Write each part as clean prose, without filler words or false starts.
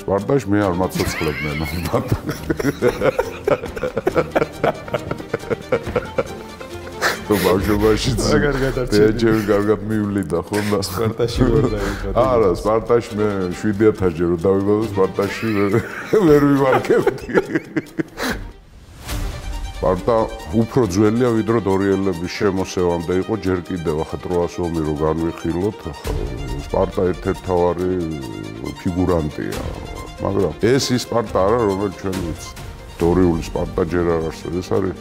სპარტაში მე არ მაცოცხლებდნენ ალბათ. ბავშვობაშიც ეჯები კარგად მივლიდა ხომ სპარტაში ვერ დაიბადა. არა, სპარტაში მე 7000 ჯერ დავიბადე, სპარტაში ვერ ვიმარკებდი. სპარტა უფრო ძველია ვიდრე დორიელების შემოსევამდე იყო, ჯერ კიდევ ახლა 800 ომი რო განვიხილოთ, სპარტა ერთ-ერთი მთავარი ფიგურანტია. მაგრამ ეს ის სპარტა არა, რომელიც ჩვენ ვიცით. დორიული სპარტა ჯერ არ არსებობს, ეს არის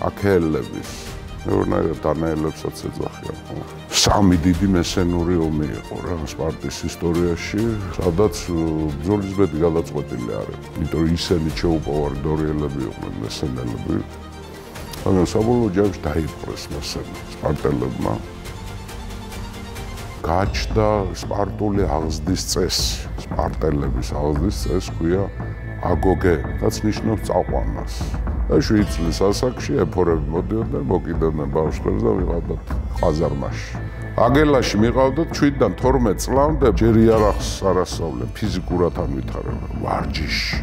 აქეელების ნეურნაირად დანაელებსაც ეძახიან. სამი დიდი მესენური ომი იყო რა სპარტის ისტორიაში, სადაც ბრძოლის ბედი გადაწყვეტილი არის. იმიტომ რომ ისინი შეუპოვარი დორიელები იყვნენ მესენელები. მაგრამ საბოლოო ჯამში დაიპყრეს მესენი სპარტელებმა. გაჩნდა სპარტული აღზრდის წესი, სპარტელების აღზრდის წესი ქვია აგოგე, რაც ნიშნავს წაყვანას. და 7 წლის ასაკში ეფორები მოდიოდნენ, მოკიდოდნენ ბავშვებს და ვიყავდათ ყაზარმაში. აგელაში მიყავდათ 7-დან 12 წლამდე ჯერ იარაღს არ ასწავლენ, ფიზიკურად არ ვითარებენ, ვარჯიში.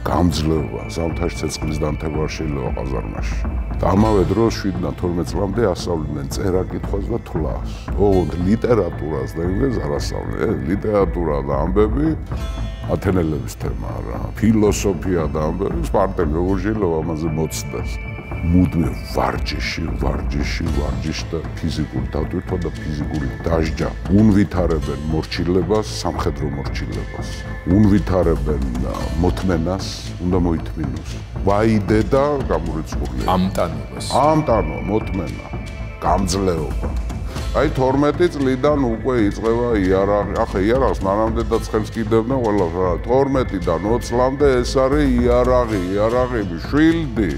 გამძლეობა, ზამთარში ცეცხლის დანთება არ შეიძლება ყაზარმაში. და ამავე დროს 7-დან 12 წლამდე ასწავლიდნენ წერა-კითხვას და თვლას. ოღონდ ლიტერატურას და იმას არ ასწავლენ. ლიტერატურა და ამბები ათენელების თემა რა. ფილოსოფია და ამბები სპარტელი როგორ შეიძლება ამაზე მოცდეს. მუდმივ ვარჯიში და ფიზიკური დატვირთვა და ფიზიკური დასჯა. უნვითარებენ მორჩილებას, სამხედრო მორჩილებას. უნვითარებენ მოთმენას, უნდა მოითმინოს. ვაიდე და გამორიცხულია. ამტანო, მოთმენა, გამძლეობა. აი 12 წლიდან უკვე იწყება იარაღი. ახლა იარაღს მანამდეაც ხელს კიდევდნენ ყველას რა. 12-დან 20 წლამდე ეს არის იარაღები, შვილდი,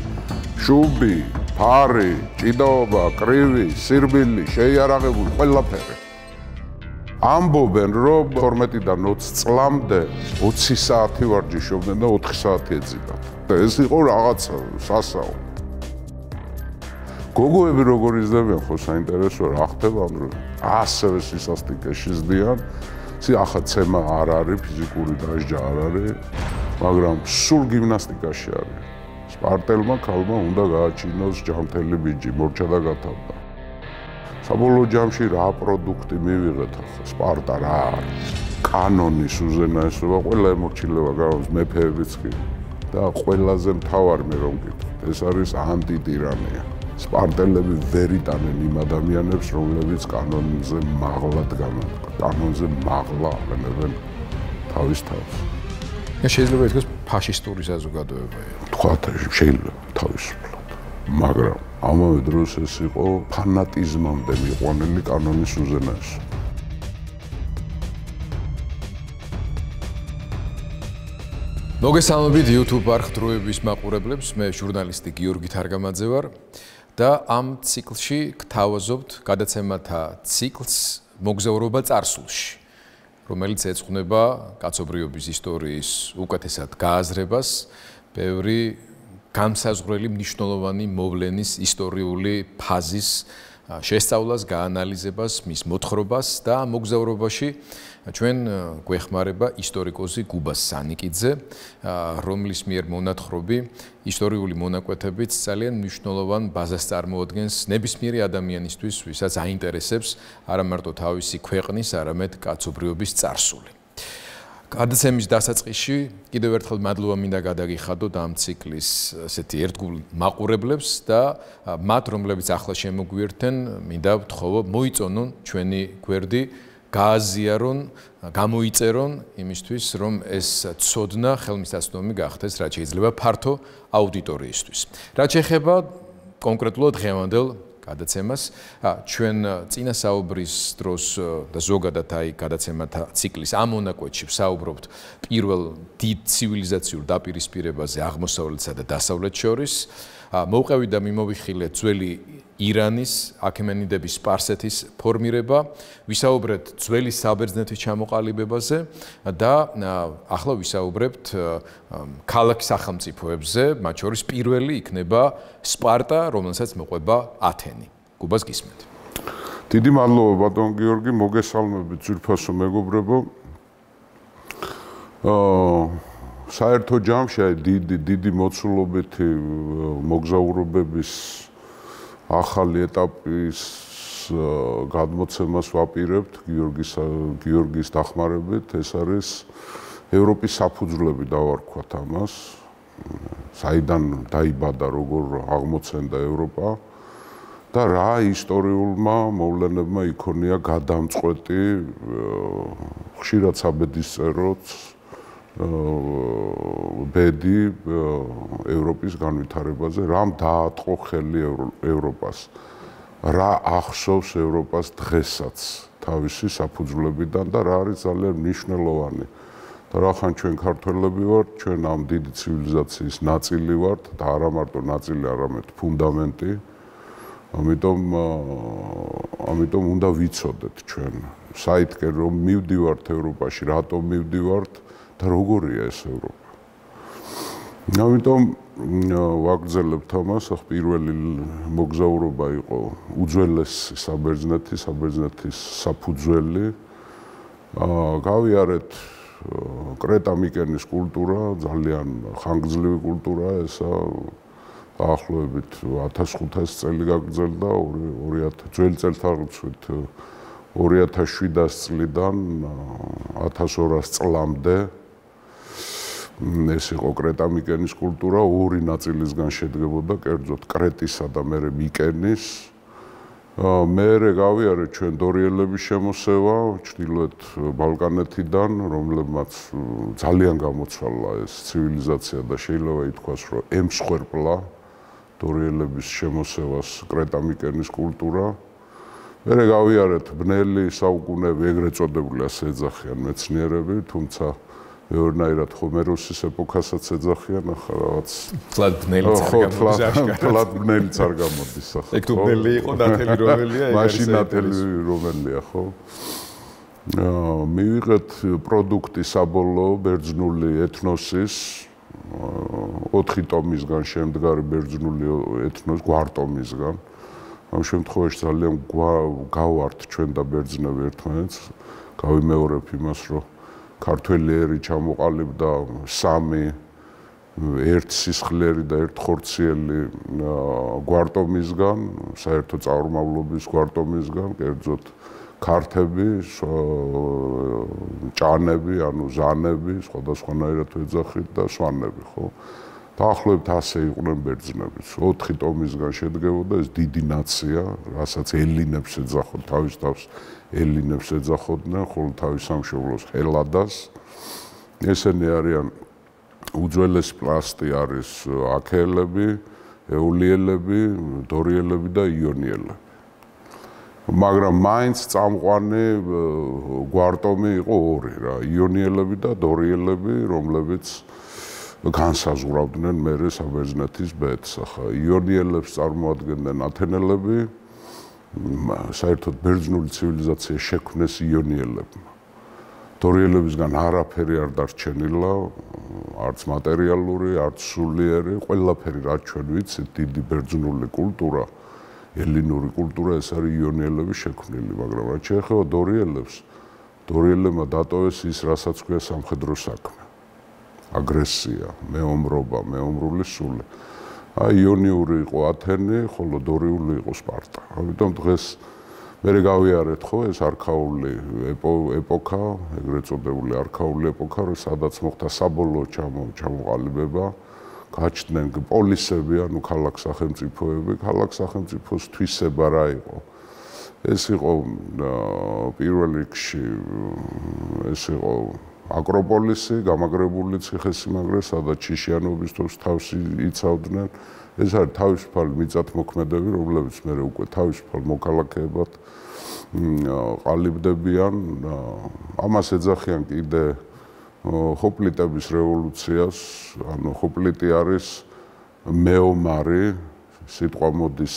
შუბი, ფარი, ჭიდაობა, კრივი, სირბილი, შეიარაღებული ყველაფერი. ამბობენ რომ 12-დან 20 წლამდე 20 საათი ვარჯიშობდნენ და 4 საათი ეძებდნენ. ეს იყო რაღაცა სასაო. გოგოები როგორ იზრდებიან ხო საინტერესო რა ხდება ამ დროს ასევე სისასტიკეში ზდიან ახლა ცემა არ არის ფიზიკური დასჯა არ არის მაგრამ სულ გიმნასტიკაში არის სპარტელმა ქალმა უნდა გააჩინოს ჯანმრთელი ბიჭი მორჩა და გათავდა საბოლოო ჯამში რა პროდუქტი მივიღეთ ახლა სპარტა რა არის კანონის უზენაესობა ყველა ემორჩილება გავს მეფეებიც კი და ყველაზე მთავარი მე რომ გითხრათ ეს არის ანტიტირანია სპარტელები ვერ იტანენ იმ ადამიანებს, რომლებიც კანონზე მაღლად გამოდგა. კანონზე მაღლა აყენებენ თავის თავს. შეიძლება ითქვას ფაშისტური საზოგადოებაა. თქვათ შეიძლება თავისუფლად. მაგრამ ამავე დროს ეს იყო ფანატიზმამდე მიყვანილი კანონის უზენაესობა. მოგესალმებით YouTube არხ დროების მაყურებლებს, მე ჟურნალისტი გიორგი თარგამაძე ვარ. და ამ ციკლში გთავაზობთ გადაცემათა ციკლს მოგზაურობა წარსულში, რომელიც ეძღვნება კაცობრიობის ისტორიის უკეთესად გააზრებას, ბევრი განსაზღვრელი მნიშვნელოვანი მოვლენის ისტორიული ფაზის შესწავლას, გაანალიზებას, მის მოთხრობას და მოგზაურობაში ჩვენ გვეხმარება ისტორიკოსი გუბას სანიკიძე, რომლის მიერ მონათხრობი ისტორიული მონაკვეთებით ძალიან მნიშვნელოვან ბაზას წარმოადგენს ნებისმიერი ადამიანისთვის, ვისაც აინტერესებს არა მარტო თავისი ქვეყნის, არამედ კაცობრიობის წარსული. გადაცემის დასაწყისში კიდევ ერთხელ მადლობა მინდა გადაგიხადოთ ამ ციკლის ესეთი ერთგულ მაყურებლებს და მათ, რომლებიც ახლა შემოგვიერთდნენ, მინდა ვთხოვო მოიწონონ ჩვენი გვერდი გააზიარონ, გამოიწერონ იმისთვის, რომ ეს ცოდნა ხელმისაწვდომი გახდეს, რაც შეიძლება ფართო აუდიტორიისთვის. რაც შეეხება კონკრეტულად დღევანდელ გადაცემას, ჩვენ წინასაუბრის დროს და ზოგადად აი გადაცემათა ციკლის ამ მონაკვეთში ვსაუბრობთ პირველ დიდ ცივილიზაციურ დაპირისპირებაზე აღმოსავლეთსა და დასავლეთს შორის. მოვყევი და მიმოვიხილეთ ძველი ირანის, აქემენიდების სპარსეთის ფორმირება, ვისაუბრეთ ძველი საბერძნეთის ჩამოყალიბებაზე და ახლა ვისაუბრებთ ქალაქ სახელმწიფოებზე, მათ შორის პირველი იქნება სპარტა, რომელსაც მოყვება ათენი. გუბას გისმენთ. დიდი მადლობა ბატონ გიორგი, მოგესალმებით ძვირფასო მეგობრებო. საერთო ჯამში დიდი მოცულობითი მოგზაურობების ახალი ეტაპის გადმოცემას ვაპირებთ გიორგის დახმარებით. ეს არის ევროპის საფუძვლები დავარქვათ ამას. საიდან დაიბადა, როგორ აღმოცენდა ევროპა და რა ისტორიულმა მოვლენებმა იქონია გადამწყვეტი ხშირად საბედისწეროც ბედი ევროპის განვითარებაზე, რამ დაატყო ხელი ევროპას, რა ახსოვს ევროპას დღესაც თავისი საფუძვლებიდან და რა არის ძალიან მნიშვნელოვანი. და რახან ჩვენ ქართველები ვართ, ჩვენ ამ დიდი ცივილიზაციის ნაწილი ვართ და არა მარტო ნაწილი, არამედ ფუნდამენტი. ამიტომ უნდა ვიცოდეთ ჩვენ საითკენ რომ მივდივართ ევროპაში, რატომ მივდივართ და როგორია ეს ევროპა. ამიტომ ვაგრძელებთ ამას, პირველი მოგზაურობა იყო უძველესი საბერძნეთის საფუძველი. გავიარეთ კრეტა-მიკენის კულტურა, ძალიან ხანგრძლივი კულტურა ესა. დაახლოებით 1500 წელი გაგრძელდა, 2000 ძველი წელთაღრიცხვით 2700 წლიდან 1200 წლამდე. ეს იყო კრეტა-მიკენის კულტურა, ორი ნაწილისგან შედგებოდა, კერძოდ კრეტისა და მერე მიკენის. მერე გავიარეთ ჩვენ დორიელების შემოსევა ჩრდილოეთ ბალკანეთიდან, რომლებმაც ძალიან გამოცვალა ეს ცივილიზაცია და შეიძლება ითქვას, რომ ემსხვერპლა დორიელების შემოსევას კრეტა-მიკენის კულტურა. მერე გავიარეთ ბნელი საუკუნეები, ეგრეთ წოდებული ასე ეძახიან მეცნიერები, თუმცა მეორნაირად ჰომეროსის ეპოქასაც ეძახიან, ახლა რაღაც თლად ბნელიც არ გამოდის. თლად ბნელიც არ გამოდის, ახლა. ეგ თუ ბნელი იყო, ნათელი რომელია, ეგ არის. მაშინ ნათელი რომელია, ხო? მივიღეთ პროდუქტი საბოლოო ბერძნული ეთნოსის 4 ტომისგან შემდგარი ბერძნული ეთნოს გვარტომისგან. ამ შემთხვევაში ძალიან გავართ ჩვენ და ბერძნები ერთმანეთს. გავიმეორებ იმას, რომ ქართველი ერი ჩამოყალიბდა 3 ერთ სისხლიერი და ერთ ხორციელი გვარტომისგან, საერთო წარმომავლობის გვარტომისგან, კერძოდ ქართები, ჭანები, ანუ ზანები, სხვადასხვანაირად ვეძახით და სვანები, ხო? დაახლოებით ასე იყვნენ ბერძნებიც. 4 ტომისგან შედგებოდა ეს დიდი ნაცია, რასაც ელინებს ეძახოთ, თავის თავს ელინებს ეძახოდნენ, ხოლო თავის სამშობლოს ჰელადას. ესენი არიან უძველესი პლასტი არის აქეელები, ეულიელები, დორიელები და იონიელები. მაგრამ მაინც წამყვანი გვარტომი იყო ორი რა, იონიელები და დორიელები, რომლებიც განსაზღვრავდნენ მერე საბერძნეთის ბედს. ახლა იონიელებს წარმოადგენდნენ ათენელები, საერთოდ ბერძნული ცივილიზაცია შექმნეს იონიელებმა. დორიელებისგან არაფერი არ დარჩენილა, არც მატერიალური, არც სულიერი, ყველაფერი რაც ჩვენ ვიცით, დიდი ბერძნული კულტურა, ელინური კულტურა, ეს არის იონიელების შექმნილი, მაგრამ რაც შეეხება დორიელებს, დორიელებმა დატოვეს ის, რასაც ქვია სამხედრო საქმე. აგრესია, მეომრობა, მეომრული სული. იონიური იყო ათენი, ხოლო დორიული იყო სპარტა. ამიტომ დღეს მერე გავიარეთ ხო ეს არქაული ეპოქა, ეგრეთ წოდებული არქაული ეპოქა, სადაც მოხდა საბოლოო ჩამოყალიბება, გაჩნდნენ პოლისები, ანუ ქალაქ-სახელმწიფოები, ქალაქ-სახელმწიფოს თვისება რა იყო. ეს იყო პირველ რიგში ეს იყო აკროპოლისი, გამაგრებული ციხესიმაგრე, სადაც შიშიანობისთვის თავს იცავდნენ. ეს არის თავისუფალი მიწათმოქმედები, რომლებიც მერე უკვე თავისუფალ მოქალაქეებად ყალიბდებიან. ამას ეძახიან კიდე ჰოპლიტების რევოლუციას, ანუ ჰოპლიტი არის მეომარი, სიტყვა მოდის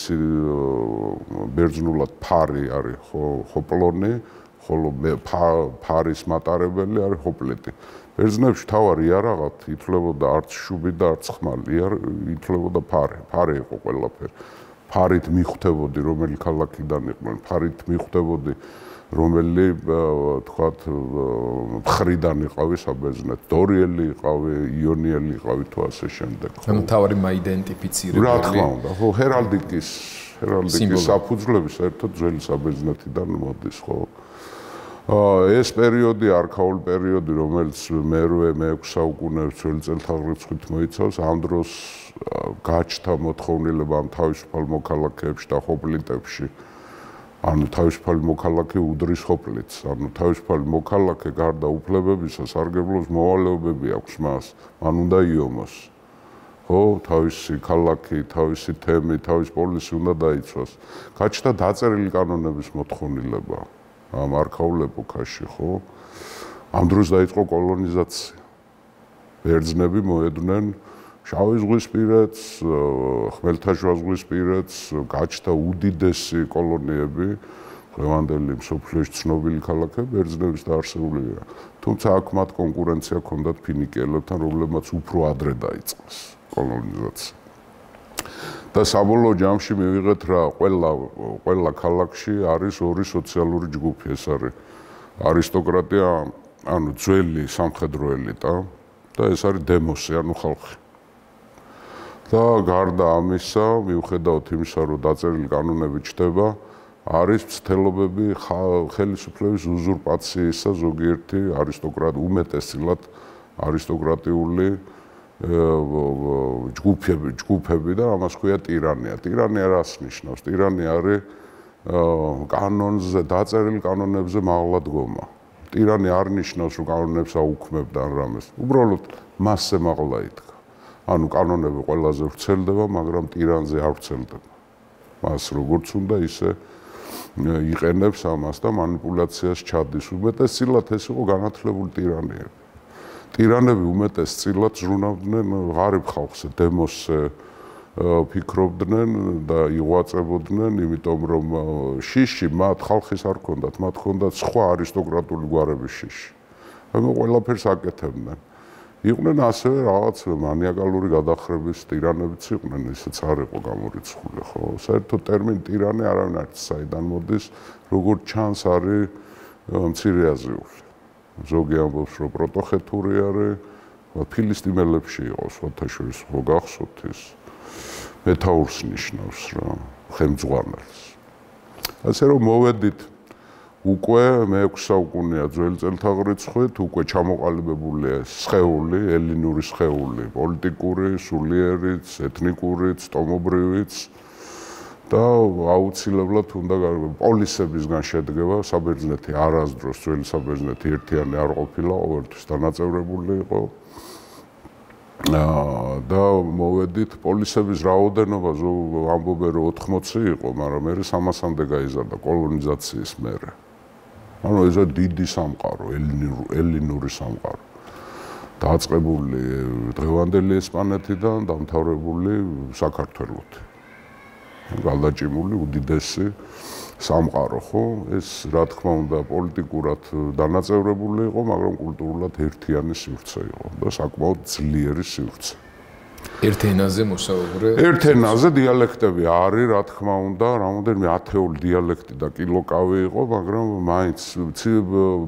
ბერძნულად ფარი არის ჰოპლონი, ხოლო ფარის მატარებელი არის ჰოპლიტი. ბერძნებში თავარი იარაღად ითვლებოდა არც შუბი და არც ხმალი, ითვლებოდა ფარი. ფარი იყო ყველაფერი. ფარით მიხვდებოდი, რომელი ქალაქიდან იყვნენ, ფარით მიხვდებოდი რომელი თქვათ მხრიდან იყავი საბერძნეთ, დორიელი იყავი, იონიელი იყავი თუ ასე შემდეგ. ანუ თავი მაიდენტიფიცირებელი. რა თქმა უნდა, ხო, ჰერალდიკის საფუძვლები საერთოდ ძველი საბერძნეთიდან მოდის, ხო? ეს პერიოდი, არქაული პერიოდი, რომელიც მე-6 საუკუნეებს ძველი წელთაღრიცხვით მოიცავს, ამ დროს გაჩნდა მოთხოვნილება ამ თავისუფალ მოქალაქეებში და ჰოპლიტებში. ანუ თავისუფალი მოქალაქე უდრის ჰოპლიტს, ანუ თავისუფალი მოქალაქე გარდა უფლებებისა სარგებლობს მოვალეობები აქვს მას, მან უნდა იომოს. ხო, თავისი ქალაქი, თავისი თემი, თავისი პოლისი უნდა დაიცვას. გაჩნდა დაწერილი კანონების მოთხოვნილება ამ არქაულ ეპოქაში, ხო? ამ დროს დაიწყო კოლონიზაცია. ბერძნები მოედნენ შავი ზღვისპირეთს, ხმელთაშუა ზღვისპირეთს, გაჩნდა უდიდესი კოლონიები, დღევანდელი მსოფლიოში ცნობილი ქალაქები ბერძნების დაარსებულია. თუმცა აქ მათ კონკურენცია ჰქონდათ ფინიკიელებთან, რომლებმაც უფრო ადრე დაიწყეს კოლონიზაცია. და საბოლოო ჯამში მივიღეთ რა, ყველა ქალაქში არის ორი სოციალური ჯგუფი, ეს არის არისტოკრატია, ანუ ძველი სამხედრო ელიტა და ეს არის დემოსი, ანუ ხალხი. და გარდა ამისა, მიუხედავად იმისა, რომ დაწერილი კანონები ჩდება, არის მცდელობები ხელისუფლების უზურპაციისა ზოგიერთი უმეტესწილად არისტოკრატიული ჯგუფები და ამას ქვია ტირანია. ტირანია რას ნიშნავს? ტირანია არის კანონზე, დაწერილი კანონებზე მაღლა დგომა. ტირანია არ ნიშნავს, რომ კანონებს აუქმებდა ან რამეს. უბრალოდ მასზე მაღლა იდგა. ანუ კანონები ყველაზე ვრცელდება, მაგრამ ტირანზე არ ვრცელდება. მას როგორც უნდა ისე იყენებს ამას და манипуляციას ჩადის. უმეტესწილად ეს იყო განათლებული ტირანიები. ტირანები უმეტესწილად ზრუნავდნენ ღარიბ ხალხზე, დემოსზე ფიქრობდნენ და იღვაწებოდნენ, იმიტომ რომ შიში მათ ხალხის არ ჰქონდათ, მათ ჰქონდათ სხვა არისტოკრატული გვარების შიში. ამიტომ ყველაფერს აკეთებდნენ. იყვნენ ასევე რაღაც მანიაკალური გადახრების ტირანებიც იყვნენ, ისეც არ იყო გამორიცხული, ხო? საერთოდ ტერმინი ტირანი არავინ არ იცის საიდან მოდის, როგორც ჩანს არის მცირე აზიული. ზოგი ამბობს, რომ პროტოხეთური არის, ფილისტიმელებში იყო სხვათა შორის, ხო გახსოვთ ის მეთაურს ნიშნავს რა, ხელმძღვანელს. ასე რომ მოვედით უკვე მე-6 საუკუნეა ძველი წელთაღრიცხვით, უკვე ჩამოყალიბებულია სხეული, ელინური სხეული, პოლიტიკური, სულიერიც, ეთნიკურიც, ტომობრივიც და აუცილებლად უნდა პოლისებისგან შედგება. საბერძნეთი არასდროს ძველი საბერძნეთი ერთიანი არ ყოფილა, ყოველთვის დანაწევრებული იყო. და მოვედით პოლისების რაოდენობა ამბობენ რომ 80 იყო, მაგრამ მე 300-მდე გაიზარდა კოლონიზაციის მერე. ანუ ეს დიდი სამყარო, ელინური სამყარო. დაწყებული დღევანდელი ესპანეთიდან დამთავრებული საქართველოთი. გალაჭიმული უდიდესი სამყარო, ხო? ეს რა თქმა უნდა პოლიტიკურად დანაწევრებული იყო, მაგრამ კულტურულად ერთიანი სივრცე იყო და საკმაოდ ძლიერი სივრცე. ერთ ენაზე მოსაუბრე? ერთ ენაზე დიალექტები არის, რა თქმა უნდა, რამოდენიმე ათეული დიალექტი და კილოკავი იყო, მაგრამ მაინც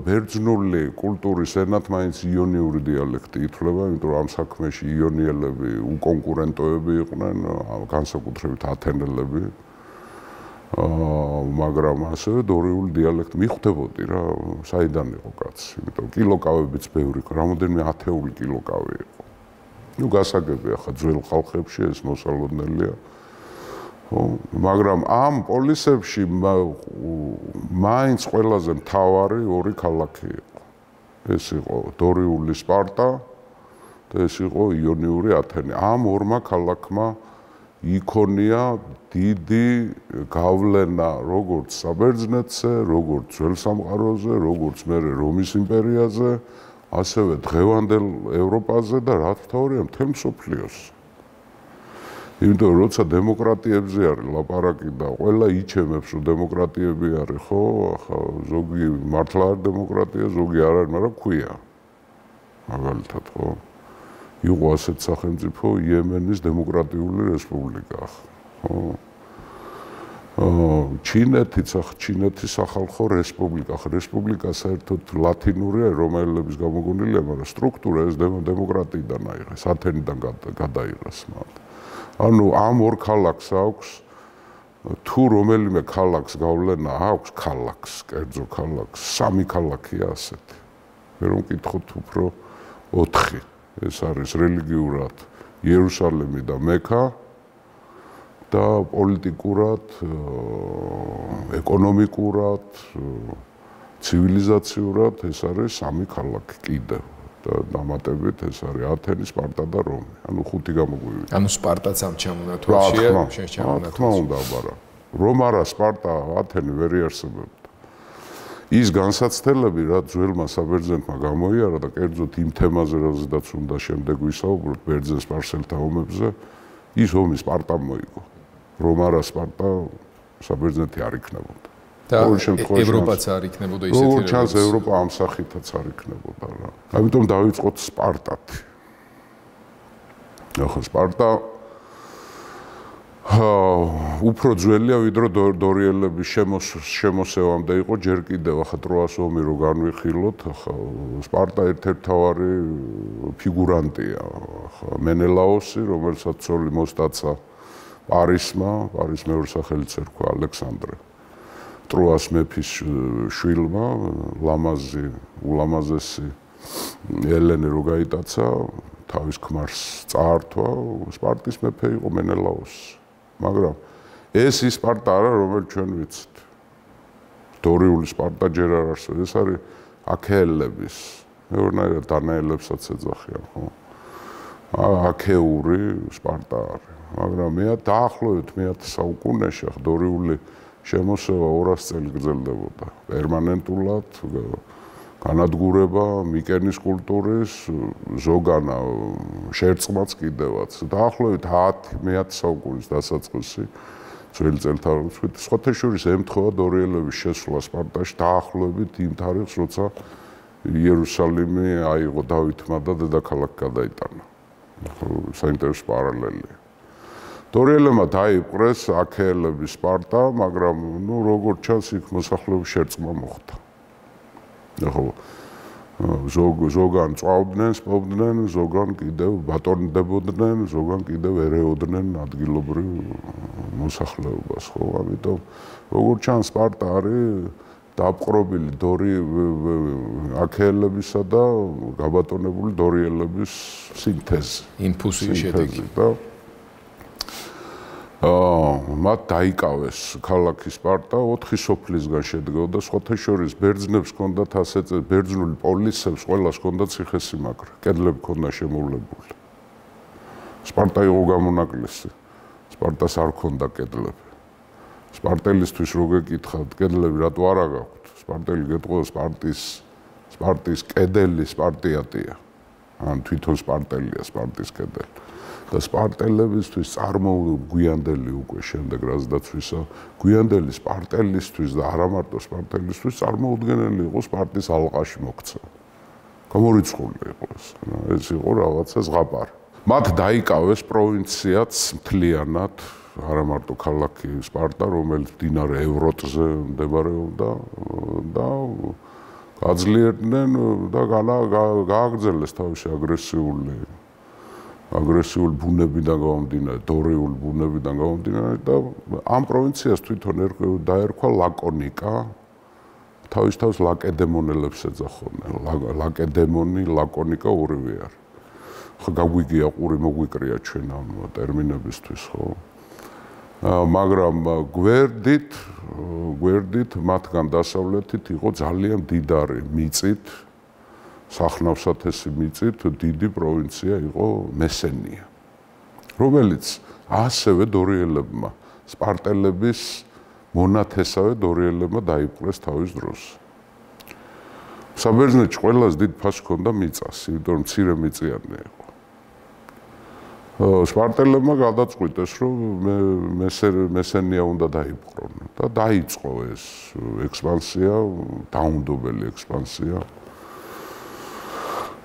ბერძნული კულტურის ენად მაინც იონიური დიალექტი ითვლება, იმიტომ რომ ამ საქმეში იონიელები უკონკურენტოები იყვნენ, განსაკუთრებით ათენელები. მაგრამ ასევე დორიული დიალექტი მიხვდებოდი რა, საიდან იყო კაცი, იმიტომ კილოკავებიც ბევრი იყო, რამოდენიმე ათეული კილოკავი იყო. ნუ გასაგებია ხა ძველ ხალხებში ეს მოსალოდნელია. ხო, მაგრამ ამ პოლისებში მაინც ყველაზე მთავარი ორი ქალაქი იყო. ეს იყო დორიული სპარტა და ეს იყო იონიური ათენი. ამ ორმა ქალაქმა იქონია დიდი გავლენა როგორც საბერძნეთზე, როგორც ძველ სამყაროზე, როგორც მერე რომის იმპერიაზე, ასევე დღევანდელ ევროპაზე და რა თქმა უნდა მთელ მსოფლიოს. იმიტომ რომ როცა დემოკრატიებზე არის ლაპარაკი და ყველა იჩემებს რომ დემოკრატიები არის, ხო, ახლა ზოგი მართლა არ დემოკრატია, ზოგი არ არის, მაგრამ ქვია. მაგალითად, ხო? იყო ასეთ სახელმწიფო იემენის დემოკრატიული რესპუბლიკა, ხო? ჩინეთის სახალხო რესპუბლიკა. რესპუბლიკა საერთოდ ლათინურია, რომაელების გამოგონილია, მაგრამ სტრუქტურა ეს დემოკრატიიდან აიღეს, ათენიდან გადაიღეს მათ. ანუ ამ ორ ქალაქს აქვს თუ რომელიმე ქალაქს გავლენა აქვს ქალაქს, კერძო ქალაქს, სამი ქალაქია ასეთი. მე რომ მკითხოთ უფრო 4. ეს არის რელიგიურად იერუსალიმი და მექა და პოლიტიკურად, ეკონომიკურად, ცივილიზაციურად ეს არის სამი ქალაქი კიდევ. და დამატებით ეს არის ათენი, სპარტა და რომი. ანუ 5 გამოგვივიდა. ანუ სპარტაც ამ ჩამონათვალშია, შენ ჩამონათვალში. თქმა უნდა, მაგრამ რომ არა სპარტა, ათენი ვერ იარსებებდა. ის განსაცდელები, რაც ძველმა საბერძნეთმა გამოიარა და კერძოდ იმ თემაზე, რაზედაც უნდა შემდეგ ვისაუბროთ, ბერძენ-სპარსელთა ომებზე, ის ომი სპარტამ მოიგო. რომ არა სპარტა, საბერძნეთი არ იქნებოდა. და ევროპაც არ იქნებოდა ისეთი როგორც ჩანს, ევროპა ამ სახითაც არ იქნებოდა რა. ამიტომ დავიწყოთ სპარტათი. ახლა სპარტა უფრო ძველია, ვიდრე დორიელების შემოსევამდე იყო, ჯერ კიდევ ახლა ტროას ომი რო განვიხილოთ, ახლა სპარტა ერთ-ერთი მთავარი ფიგურანტია. ახლა მენელაოსი, რომელსაც ცოლი მოსტაცა პარისმა, პარის მეორე სახელიც ერქვა ალექსანდრე. ტროას მეფის შვილმა, ულამაზესი ელენე რო გაიტაცა, თავის ქმარს წაართვა, სპარტის მეფე იყო მენელაოსი. მაგრამ ეს ის სპარტა არა, რომელიც ჩვენ ვიცით. დორიული სპარტა ჯერ არ არსებობს, ეს არის აქეელების, მეორნაირად დანაელებსაც ეძახიან, ხო? აქეური სპარტა არის. მაგრამ დაახლოებით მე-10 საუკუნეში დორიული შემოსევა 200 წელი გრძელდებოდა. პერმანენტულად განადგურება მიკენის კულტურის, ზოგანა შერწყმაც კიდევაც. დაახლოებით 10 საუკუნის დასაწყისი ძველი წელთაღრიცხვით. სხვათა შორის ემთხვევა დორიელების შესვლა სპარტაში დაახლოებით იმ თარიღს, როცა იერუსალიმი აიღო დავითმა და დედაქალაქი გადაიტანა. საინტერესო პარალელია. დორიელებმა დაიპყრეს აქეელების სპარტა, მაგრამ როგორც ჩანს, იქ მოსახლეობის შერწყმა მოხდა. ზოგან წვავდნენ, სპობდნენ, ზოგან კიდევ ბატონდებოდნენ, ზოგან კიდევ ერეოდნენ ადგილობრივ მოსახლეობას, ხო? ამიტომ როგორც ჩანს, სპარტა არის დაპყრობილი აქეელებისა და გაბატონებული დორიელების სინთეზი. ინფუზიის შედეგი. მათ დაიკავეს ქალაქი სპარტა 4 სოფლისგან შედგებოდა, სხვათა შორის ბერძნებს ჰქონდათ ბერძნული პოლისებს, ყველას ჰქონდათ ციხესიმაგრე, კედლები ჰქონდა შემოვლებული. სპარტა იყო გამონაკლისი, სპარტას არ ჰქონდა კედლები. სპარტელისთვის რო გეკითხავთ, კედლები რატო არ გაქვთ? სპარტელი გეტყვა სპარტის კედელი სპარტიატია. ან თვითონ სპარტელია სპარტის კედელი. და სპარტელებისთვის გვიანდელი უკვე შემდეგ რაზედაც ვისა, გვიანდელი სპარტელისთვის და არა მარტო სპარტელისთვის წარმოუდგენელი იყო სპარტის ალყაში მოქცევა. გამორიცხული იყო ეს. ეს იყო რაღაცა ზღაპარი. მათ დაიკავეს პროვინციაც მთლიანად, არა მარტო ქალაქი სპარტა, რომელიც მდინარე ევროტზე მდებარეობდა და გაძლიერდნენ და გააგრძელეს თავისი აგრესიული ბუნებიდან გამომდინარე, დორიული ბუნებიდან გამომდინარე და ამ პროვინციას თვითონ დაერქვა ლაკონიკა, თავის ლაკედემონელებს ეძახოდნენ. ლაკედემონი, ლაკონიკა ორივე არის. ხო გაგვიგია ყური მოგვიკრია ჩვენ ამ ტერმინებისთვის, ხო? მაგრამ გვერდით მათგან დასავლეთით იყო ძალიან მდიდარი მიწით, სახნავსათესი მიწით დიდი პროვინცია იყო მესენია, რომელიც ასევე დორიელებმა, სპარტელების მონათესავე დორიელებმა დაიპყრეს თავის დროს. საბერძნეთში ყველას დიდ ფასს ჰქონდა მიწას, იმიტომ რომ მცირე მიწიანი იყო. სპარტელებმა გადაწყვიტეს, რომ მესენია უნდა დაიპყრონ და დაიწყო ეს ექსპანსია, დაუნდობელი ექსპანსია.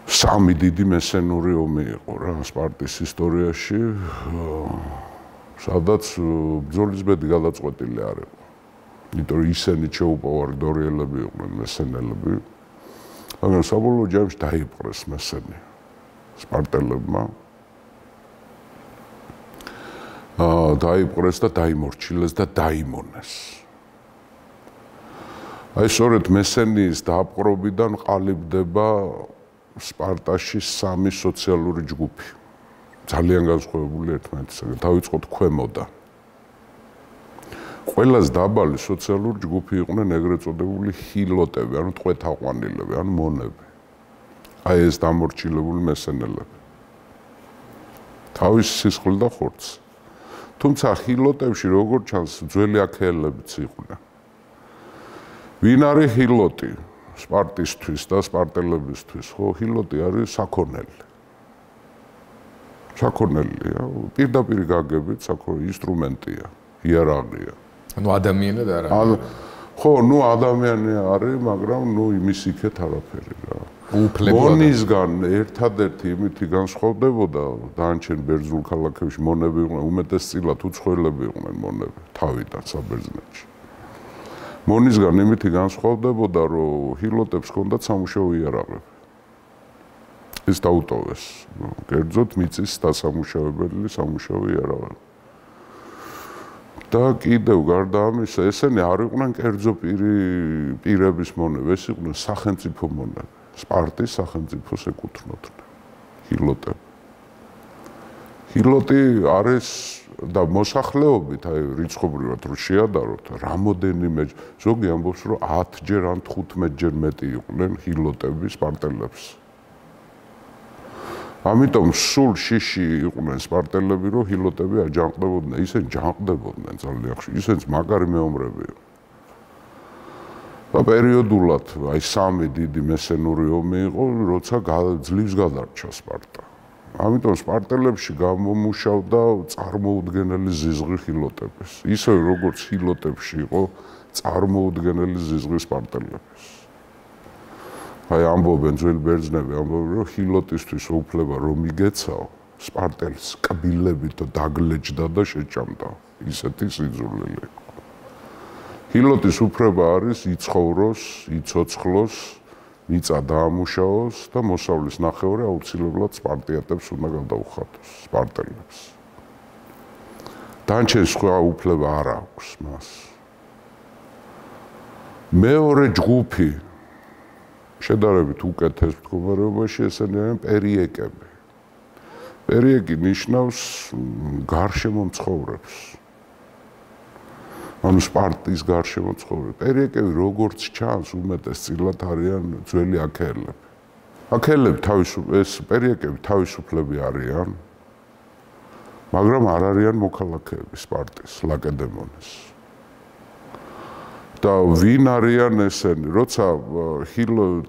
სამი დიდი მესენური ომი იყო რა სპარტის ისტორიაში. სადაც ბრძოლის ბედი გადაწყვეტილი არ იყო. იმიტომ რომ ისინი შეუპოვარი დორიელები იყვნენ მესენელები. მაგრამ საბოლოო ჯამში დაიპყრეს მესენი სპარტელებმა. დაიპყრეს და დაიმორჩილეს და დაიმონეს. აი სწორედ მესენის დაპყრობიდან ყალიბდება სპარტაში სამი სოციალური ჯგუფი. ძალიან განსხვავებული ერთმანეთისაგან. დავიწყოთ ქვემოდან. ყველაზე დაბალი სოციალური ჯგუფი იყვნენ ეგრეთ წოდებული ჰილოტები, ანუ ტყვეთაყვანილები, ანუ მონები. აი ეს დამორჩილებული მესენელები. თავის სისხლით და ხორცს. თუმცა ჰილოტებში როგორც ჩანს ძველი აქეელებიც იყვნენ. ვინ არის ჰილოტი სპარტისთვის და სპარტელებისთვის? ხო, ჰილოტი არის საქონელი. საქონელია, პირდაპირ გაგებით ინსტრუმენტია, იარაღია. ანუ ადამიანად არა. ხო, ნუ ადამიანი არის, მაგრამ ნუ იმის იქეთ არაფერი რა. უუფლებო მონისგან ერთადერთი იმითი განსხვავდებოდა დანარჩენ ბერძნულ ქალაქებში მონები იყვნენ, უმეტესწილად უცხოელები იყვნენ მონები, თავიდან საბერძნეთში. მონისგან იმითი განსხვავდებოდა, რომ ჰილოტებს ჰქონდათ სამუშაო იარაღები. ეს დაუტოვეს. კერძოდ მიწის დასამუშავებელი სამუშაო იარაღები. და კიდევ გარდა ამისა, ესენი არ იყვნენ კერძო პირების მონები, ეს იყვნენ სახელმწიფო მონები. სპარტის სახელმწიფოს ეკუთვნოდნენ ჰილოტები. ჰილოტი არის და მოსახლეობით, აი რიცხობრივად რო შეადაროთ, რამოდენიმე ზოგი ამბობს, რომ 10-ჯერ ან 15-ჯერ მეტი იყვნენ ჰილოტები სპარტელებს. ამიტომ სულ შიში იყვნენ სპარტელები, რომ ჰილოტები აჯანყდებოდნენ, ისინი ჯანყდებოდნენ ძალიან ხშირად, ისინი მაგარი მეომრები იყვნენ. და პერიოდულად აი სამი დიდი მესენური ომი იყო, როცა ძლივს გადარჩა სპარტა. ამიტომ სპარტელებში გამომუშავდა წარმოუდგენელი ზიზღი ჰილოტების. ისევე როგორც ჰილოტებში იყო წარმოუდგენელი ზიზღი სპარტელების. აი ამბობენ ძველი ბერძნები, ამბობენ, რომ ჰილოტისთვის უფლება რომ იგეცაო, სპარტელს კბილებით დაგლეჯდა და შეჭამდა. ისეთი სიძულველი იყო. ჰილოტის უფლება არის იცხოვროს, იცოცხლოს, მიწა დაამუშავოს და მოსავლის ნახევარი აუცილებლად სპარტიატებს უნდა გადაუხადოს, სპარტელებს. დანარჩენ სხვა უფლება არ აქვს მას. მეორე ჯგუფი შედარებით უკეთეს მდგომარეობაში ესენი არიან პერიეკები. პერიეკი ნიშნავს გარშემო მცხოვრებს. ანუ სპარტის გარშემო მცხოვრები. პერიეკები როგორც ჩანს, უმეტესწილად არიან ძველი აქეელები. აქეელები ეს პერიეკები თავისუფლები არიან, მაგრამ არ არიან მოქალაქეები სპარტის, ლაკედემონის. და ვინ არიან ესენი? როცა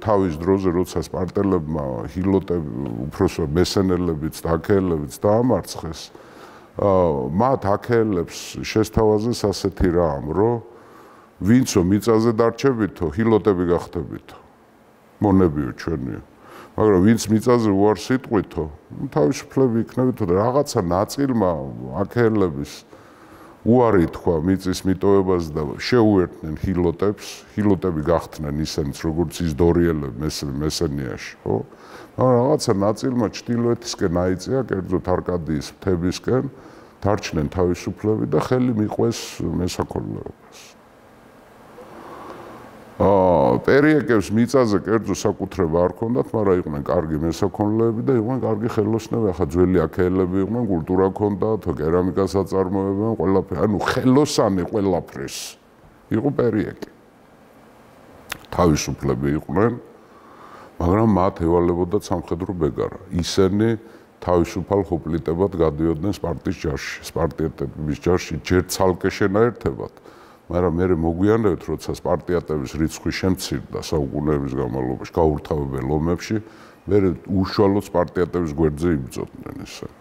თავის დროზე, როცა სპარტელებმა ჰილოტები, უფროსო მესენელებიც და აქეელებიც დაამარცხეს, მათ აქეელებს შესთავაზეს ასეთი რამ, რომ ვინცო მიწაზე დარჩებითო, ჰილოტები გახდებითო. მონებიო ჩვენიო. მაგრამ ვინც მიწაზე უარს იტყვითო, თავისუფლები იქნებითო და რაღაცა ნაწილმა აქეელების უარი თქვა მიწის მიტოვებას და შეუერთდნენ ჰილოტებს, ჰილოტები გახდნენ ისინიც, როგორც ის დორიელები მესენიაში, ხო? მაგრამ რაღაცა ნაწილმა ჩრდილოეთისკენ აიწია, კერძოდ არკადიის მთებისკენ, დარჩნენ თავისუფლები და ხელი მიყვეს მესაქონლეობას. პერიეკებს მიწაზე კერძო საკუთრება არ ჰქონდათ, მაგრამ იყვნენ კარგი მესაქონლეები და იყვნენ კარგი ხელოსნები, ახლა ძველი აქეელები იყვნენ, კულტურა ჰქონდათ, კერამიკას აწარმოებდნენ, ყველაფერი, ანუ ხელოსანი ყველაფრის იყო პერიეკი. თავისუფლები იყვნენ, მაგრამ მათ ევალებოდათ სამხედრო ბეგარა. ისინი თავისუფალ ჰოპლიტებად გადიოდნენ სპარტის ჯარში, სპარტიატების ჯარში, ჯერ ცალკე შენაერთებად. მაგრამ მე მოგვიანებით, როცა სპარტიატების რიცხვი შემცირდა საუკუნეების განმავლობაში, გაურთავებელ ომებში, მე უშუალოდ სპარტიატების გვერდზე იბრძოდნენ ისინი.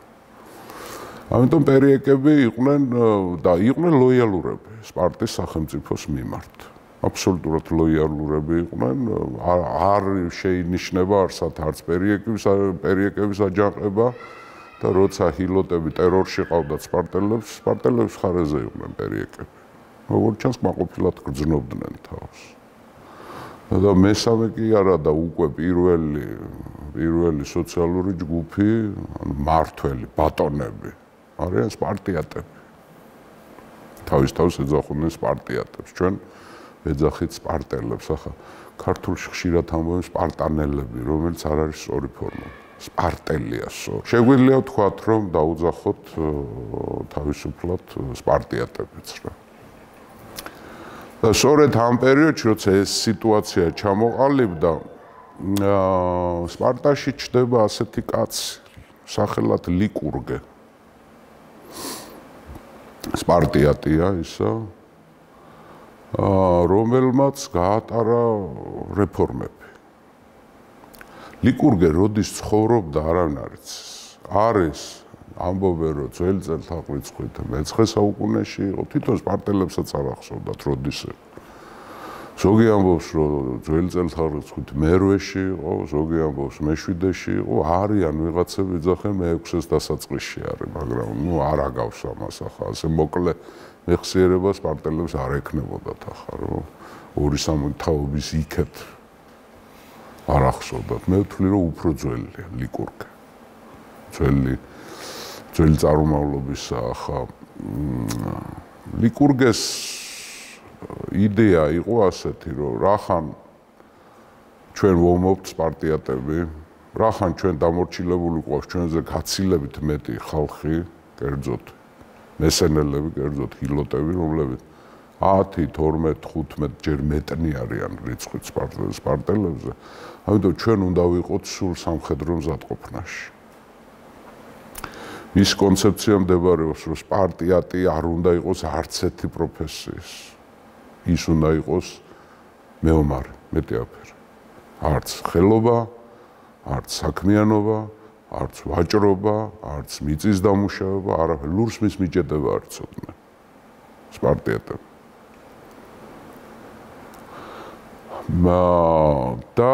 ამიტომ პერიეკები იყვნენ ლოიალურები სპარტის სახელმწიფოს მიმართ. აბსოლუტურად ლოიალურები იყვნენ, არ შეინიშნება არსად არც პერიეკების აჯანყება და როცა ჰილოტები ტერორში ყავდათ სპარტელებს ხარეზე იყვნენ პერიეკები. როგორც ჩანს, კმაყოფილად გრძნობდნენ თავს. და მესამე კი არა და უკვე პირველი სოციალური ჯგუფი, მართველი, ბატონები, არიან სპარტიატები. თავის ეძახოდნენ სპარტიატებს. ჩვენ ვეძახით სპარტელებს, ახლა ქართულში ხშირად ამბობენ სპარტანელები, რომელიც არ არის სწორი ფორმა. სპარტელია სწორი. შეგვიძლია ვთქვათ, რომ დაუძახოთ თავისუფლად სპარტიატებიც რა. და სწორედ ამ პერიოდში, როცა ეს სიტუაცია ჩამოყალიბდა, სპარტაში ჩდება ასეთი კაცი, სახელად ლიკურგე. სპარტიატია ისა, რომელმაც გაატარა რეფორმები. ლიკურგე როდის ცხოვრობდა არავინ არ იცის. არის ამბობენ, რომ ძველი წელთაღრიცხვით მე-9 საუკუნეში იყო, თვითონ სპარტელებსაც არ ახსოვდათ როდის. ზოგი ამბობს, რომ ძველი წელთაღრიცხვით მე-8-ში იყო, ზოგი ამბობს მე-7-ში იყო, არიან ვიღაცები ეძახენ მე-6-ს დასაწყისში არის, მაგრამ არ აგავს ამას ახლა, ასე მოკლე მეხსიერება სპარტელებს არ ექნებოდათ ახლა, რომ ორი სამთავრობის იქეთ არ ახსოვდათ. მე ვთვლი, რომ უფრო ძველია ლიკურგე. ძველი წარმომავლობისა ახლა ლიკურგეს იდეა იყო ასეთი, რომ რახან ჩვენ ვომობთ სპარტიატები, რახან ჩვენ დამორჩილებული ყავს ჩვენზე გაცილებით მეტი ხალხი, კერძოდ მესენელები, კერძოდ ჰილოტები, რომლებიც 10, 12, 15 ჯერ მეტნი არიან რიცხვით სპარტელებზე. ამიტომ ჩვენ უნდა ვიყოთ სულ სამხედრო მზადყოფნაში. მის კონცეფცია მდებარეობს, რომ სპარტიატი არ უნდა იყოს არც ერთი პროფესიის. ის უნდა იყოს მეომარი, მეტი აფერი. არც ხელობა, არც საქმიანობა, არც ვაჭრობა, არც მიწის დამუშავება, არაფერი, ლურს მის მიჭედება არ ცოდნენ. სპარტიატები. და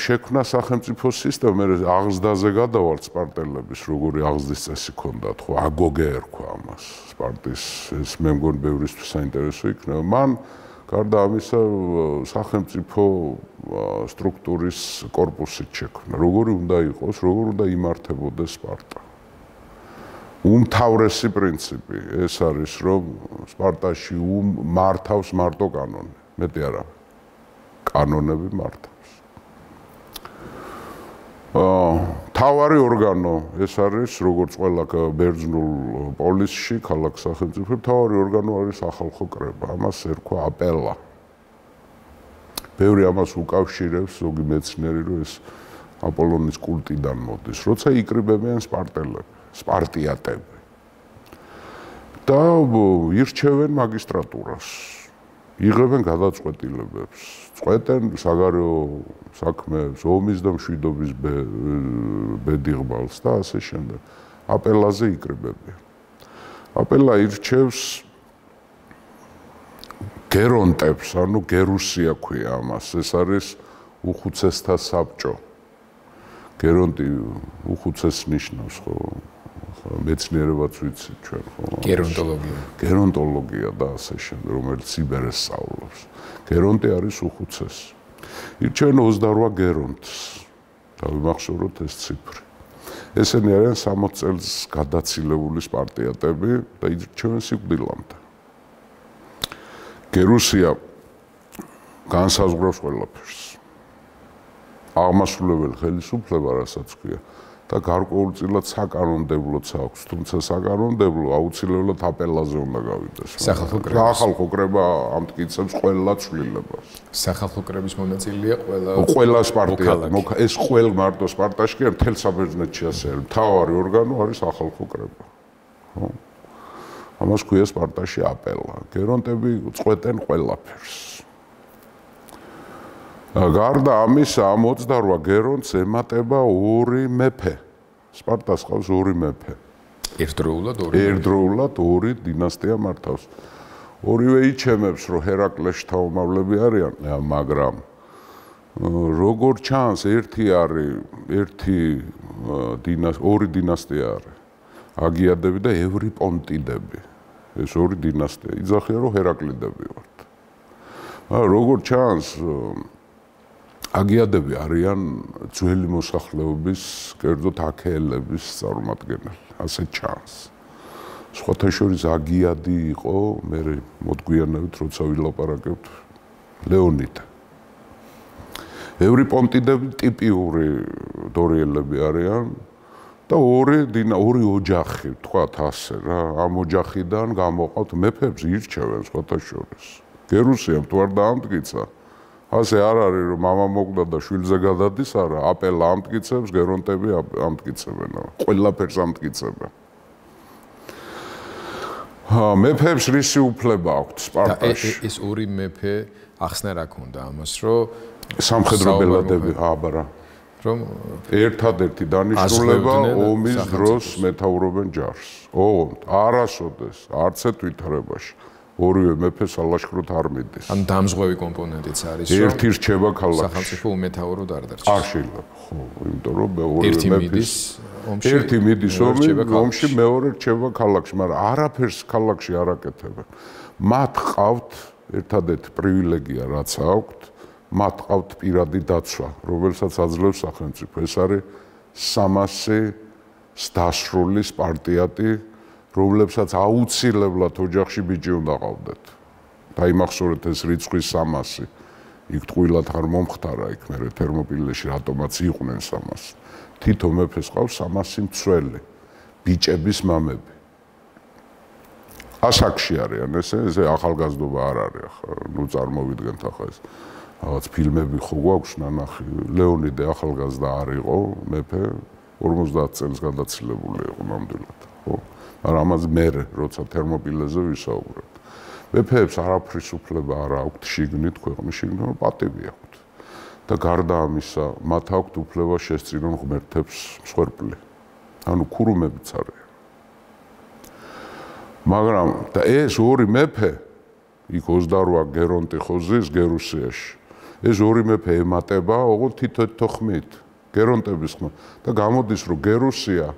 შექმნა სახელმწიფო სისტემა, მე აღზრდაზე გადავალთ სპარტელების, როგორი აღზრდის წესი ჰქონდათ, ხო, აგოგე ერქვა ამას. სპარტის ეს მე მგონი ბევრისთვის საინტერესო იქნება. მან გარდა ამისა სახელმწიფო სტრუქტურის კორპუსით შექმნა. როგორი უნდა იყოს, როგორ უნდა იმართებოდეს სპარტა. უმთავრესი პრინციპი ეს არის, რომ სპარტაში მართავს მარტო კანონი, მეტი არა. კანონები მართავს. თავარი ორგანო ეს არის, როგორც ყველა ბერძნულ პოლისში, ქალაქ სახელმწიფოში, თავარი ორგანო არის სახალხო კრება. ამას ერქვა აპელა. ბევრი ამას უკავშირებს, ზოგი მეცნიერი, რომ ეს აპოლონის კულტიდან მოდის, როცა იკრიბებიან სპარტელები, სპარტიატები. და ირჩევენ მაგისტრატურას. იღებენ გადაწყვეტილებებს, წყვეტენ საგარეო საქმეებს, ომის და მშვიდობის ბედიღბალს და ასე შემდეგ. აპელაზე იკრიბებიან. აპელა ირჩევს გერონტებს, ანუ გერუსია ქვია ამას. ეს არის უხუცესთა საბჭო. გერონტი უხუცესს ნიშნავს, ხო? მეცნიერებაც ვიცით ჩვენ, ხო? გერონტოლოგია და ასე შემდეგ, რომელიც იბერეს სწავლობს. გერონტი არის უხუცესი. ირჩევენ 28 გერონტს. დავიმახსოვროთ ეს ციფრი. ესენი არიან 60 წელს გადაცილებული სპარტიატები და ირჩევენ სიკვდილამდე. გერუსია განსაზღვრავს ყველაფერს. აღმასრულებელი ხელისუფლება, რასაც ქვია, და გარკვეულწილად საკანონმდებლოც აქვს, თუმცა საკანონმდებლო აუცილებლად აპელაზე უნდა გავიდეს. სახალხო კრება ამტკიცებს ყველა ცვლილებას. სახალხო კრების მონაწილეა ყველა სპარტიატი. ეს ყველა მარტო სპარტაში კი არ, მთელ საბერძნეთში ასე არის. მთავარი ორგანო არის სახალხო კრება. ხო? ამას ქვია სპარტაში აპელა. გერონტები წყვეტენ ყველაფერს. გარდა ამისა, ამ 28 გერონტს ემატება 2 მეფე. სპარტას ყავს 2 მეფე. ერთდროულად 2 დინასტია მართავს. ორივე იჩემებს, რომ ჰერაკლეს შთამომავლები არიან, მაგრამ როგორ ჩანს, ერთი ორი დინასტია არის. აგიადები და ევრიპონტიდები. ეს ორი დინასტია. იძახიან რომ ჰერაკლიდები ვართ. როგორც ჩანს აგიადები არიან ძველი მოსახლეობის, კერძოდ აქეელების წარმომადგენელი. ასე ჩანს. სხვათა შორის აგიადი იყო, მე მოგვიანებით როცა ვილაპარაკებთ ლეონიდ. ევრიპონტიდები ტიპიური დორიელები არიან და ორი ოჯახი, თქვათ ასე რა, ამ ოჯახიდან გამოყავთ მეფებს ირჩევენ სხვათა შორის. გერუსიამ თუ არ დაამტკიცა, ასე არ არის რომ მამა მოკვდა და შვილზე გადადის, არა, აპელა ამტკიცებს, გერონტები ამტკიცებენ, ყველაფერს ამტკიცებენ. მეფებს რისი უფლება აქვთ სპარტაში? ეს ორი მეფე ახსნა რა ქონდა ამას, რომ სამხედრო ბელადები, აბარა. რომ ერთადერთი დანიშნულება ომის დროს მეთაურობენ ჯარს. ოღონდ არასოდეს არცეთ ვითარებაში ორივე მეფე სალაშქროდ არ მიდის. ან დამზღვევი კომპონენტიც არის, რომ ერთი რჩება ქალაქში. სახელმწიფო უმეთაურო დარდარჩეს. არ შეიძლება, ხო, იმიტომ რომ ორივე მეფის ერთი მიდის ომში, მეორე რჩება ქალაქში, მაგრამ არაფერს ქალაქში არ აკეთებენ. მათ ყავთ ერთადერთი პრივილეგია, რაც აქვთ, მათ ყავთ პირადი დაცვა, რომელსაც აძლევს სახელმწიფო. ეს არის 300 დასრული სპარტიატი, რომლებსაც აუცილებლად ოჯახში ბიჭი უნდა ყავდეთ. დაიმახსოვრეთ ეს რიცხვი 300. იქ ტყუილად არ მომხდარა იქ მე თერმოპილეში რატომაც იყვნენ 300. თითო მეფეს ყავს 300 მცველი ბიჭების მამები. ასაკში არიან ესე ახალგაზრდობა არ არის ახლა. ნუ წარმოვიდგენთ ახლა ეს რაღაც ფილმები ხო გვაქვს ნანახი. ლეონიდე ახალგაზრდა არ იყო მეფე 50 წელს გადაცილებული იყო ნამდვილად, ხო? მაგრამ ამაზე მე როცა თერმოპილეზე ვისაუბრებ. მეფეებს არაფრის უფლება არ აქვთ შიგნით, ქვეყნის შიგნით, პატივი აქვთ. და გარდა ამისა, მათ აქვთ უფლება შესწირონ ღმერთებს მსხვერპლი. ანუ ქურუმებიც არიან. მაგრამ და ეს ორი მეფე იქ 28 გერონტი ხოზის გერუსიაში. ეს ორი მეფე ემატება ოღონდ თითო ხმით, გერონტების ხმით და გამოდის რომ გერუსია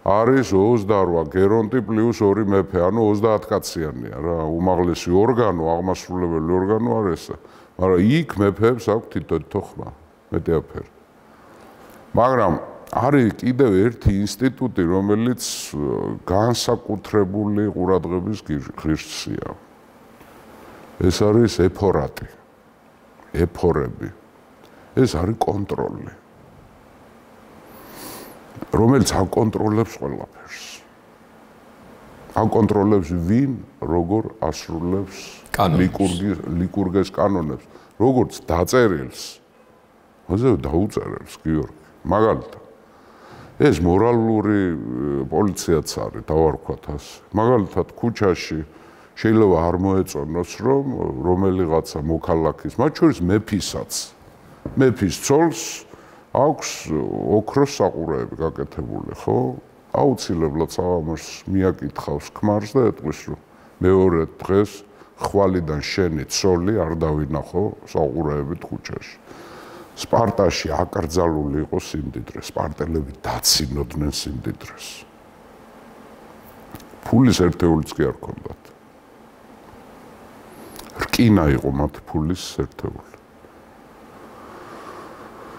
არის 28 გერონტი პლუს 2 მეფე, ანუ 30 კაციანია რა, უმაღლესი ორგანო, აღმასრულებელი ორგანო არის ესა. მაგრამ იქ მეფეებს აქვს თითო ხმა, მეტეაფერი. მაგრამ არის კიდევ ერთი ინსტიტუტი, რომელიც განსაკუთრებული ყურადღების ღირსია. ეს არის ეფორატი. ეფორები. ეს არის კონტროლი. რომელიც აკონტროლებს ყველაფერს. აკონტროლებს ვინ, როგორ ასრულებს ლიკურგეს კანონებს, როგორც დაწერილს, ასევე დაუწერელს, გიორგი. მაგალითად, ეს მორალური პოლიციაც არის, დავარქვათ ასე. მაგალითად, ქუჩაში შეიძლება არ მოეწონოს, რომ რომელიღაცა მოქალაქის, მათ შორის მეფისაც, მეფის ცოლს აქვს ოქროს საყურეები გაკეთებული, ხო? აუცილებლად საღამოს მიაკითხავს ქმარს და ეტყვის, რომ მეორე დღეს ხვალიდან შენი ცოლი არ დავინახო საყურეებით ქუჩაში. სპარტაში აკრძალული იყო სიმდიდრე, სპარტელები დაცინოდნენ სიმდიდრეს. ფულის ერთეულიც კი არ ჰქონდათ. რკინა იყო მათ ფულის ერთეული.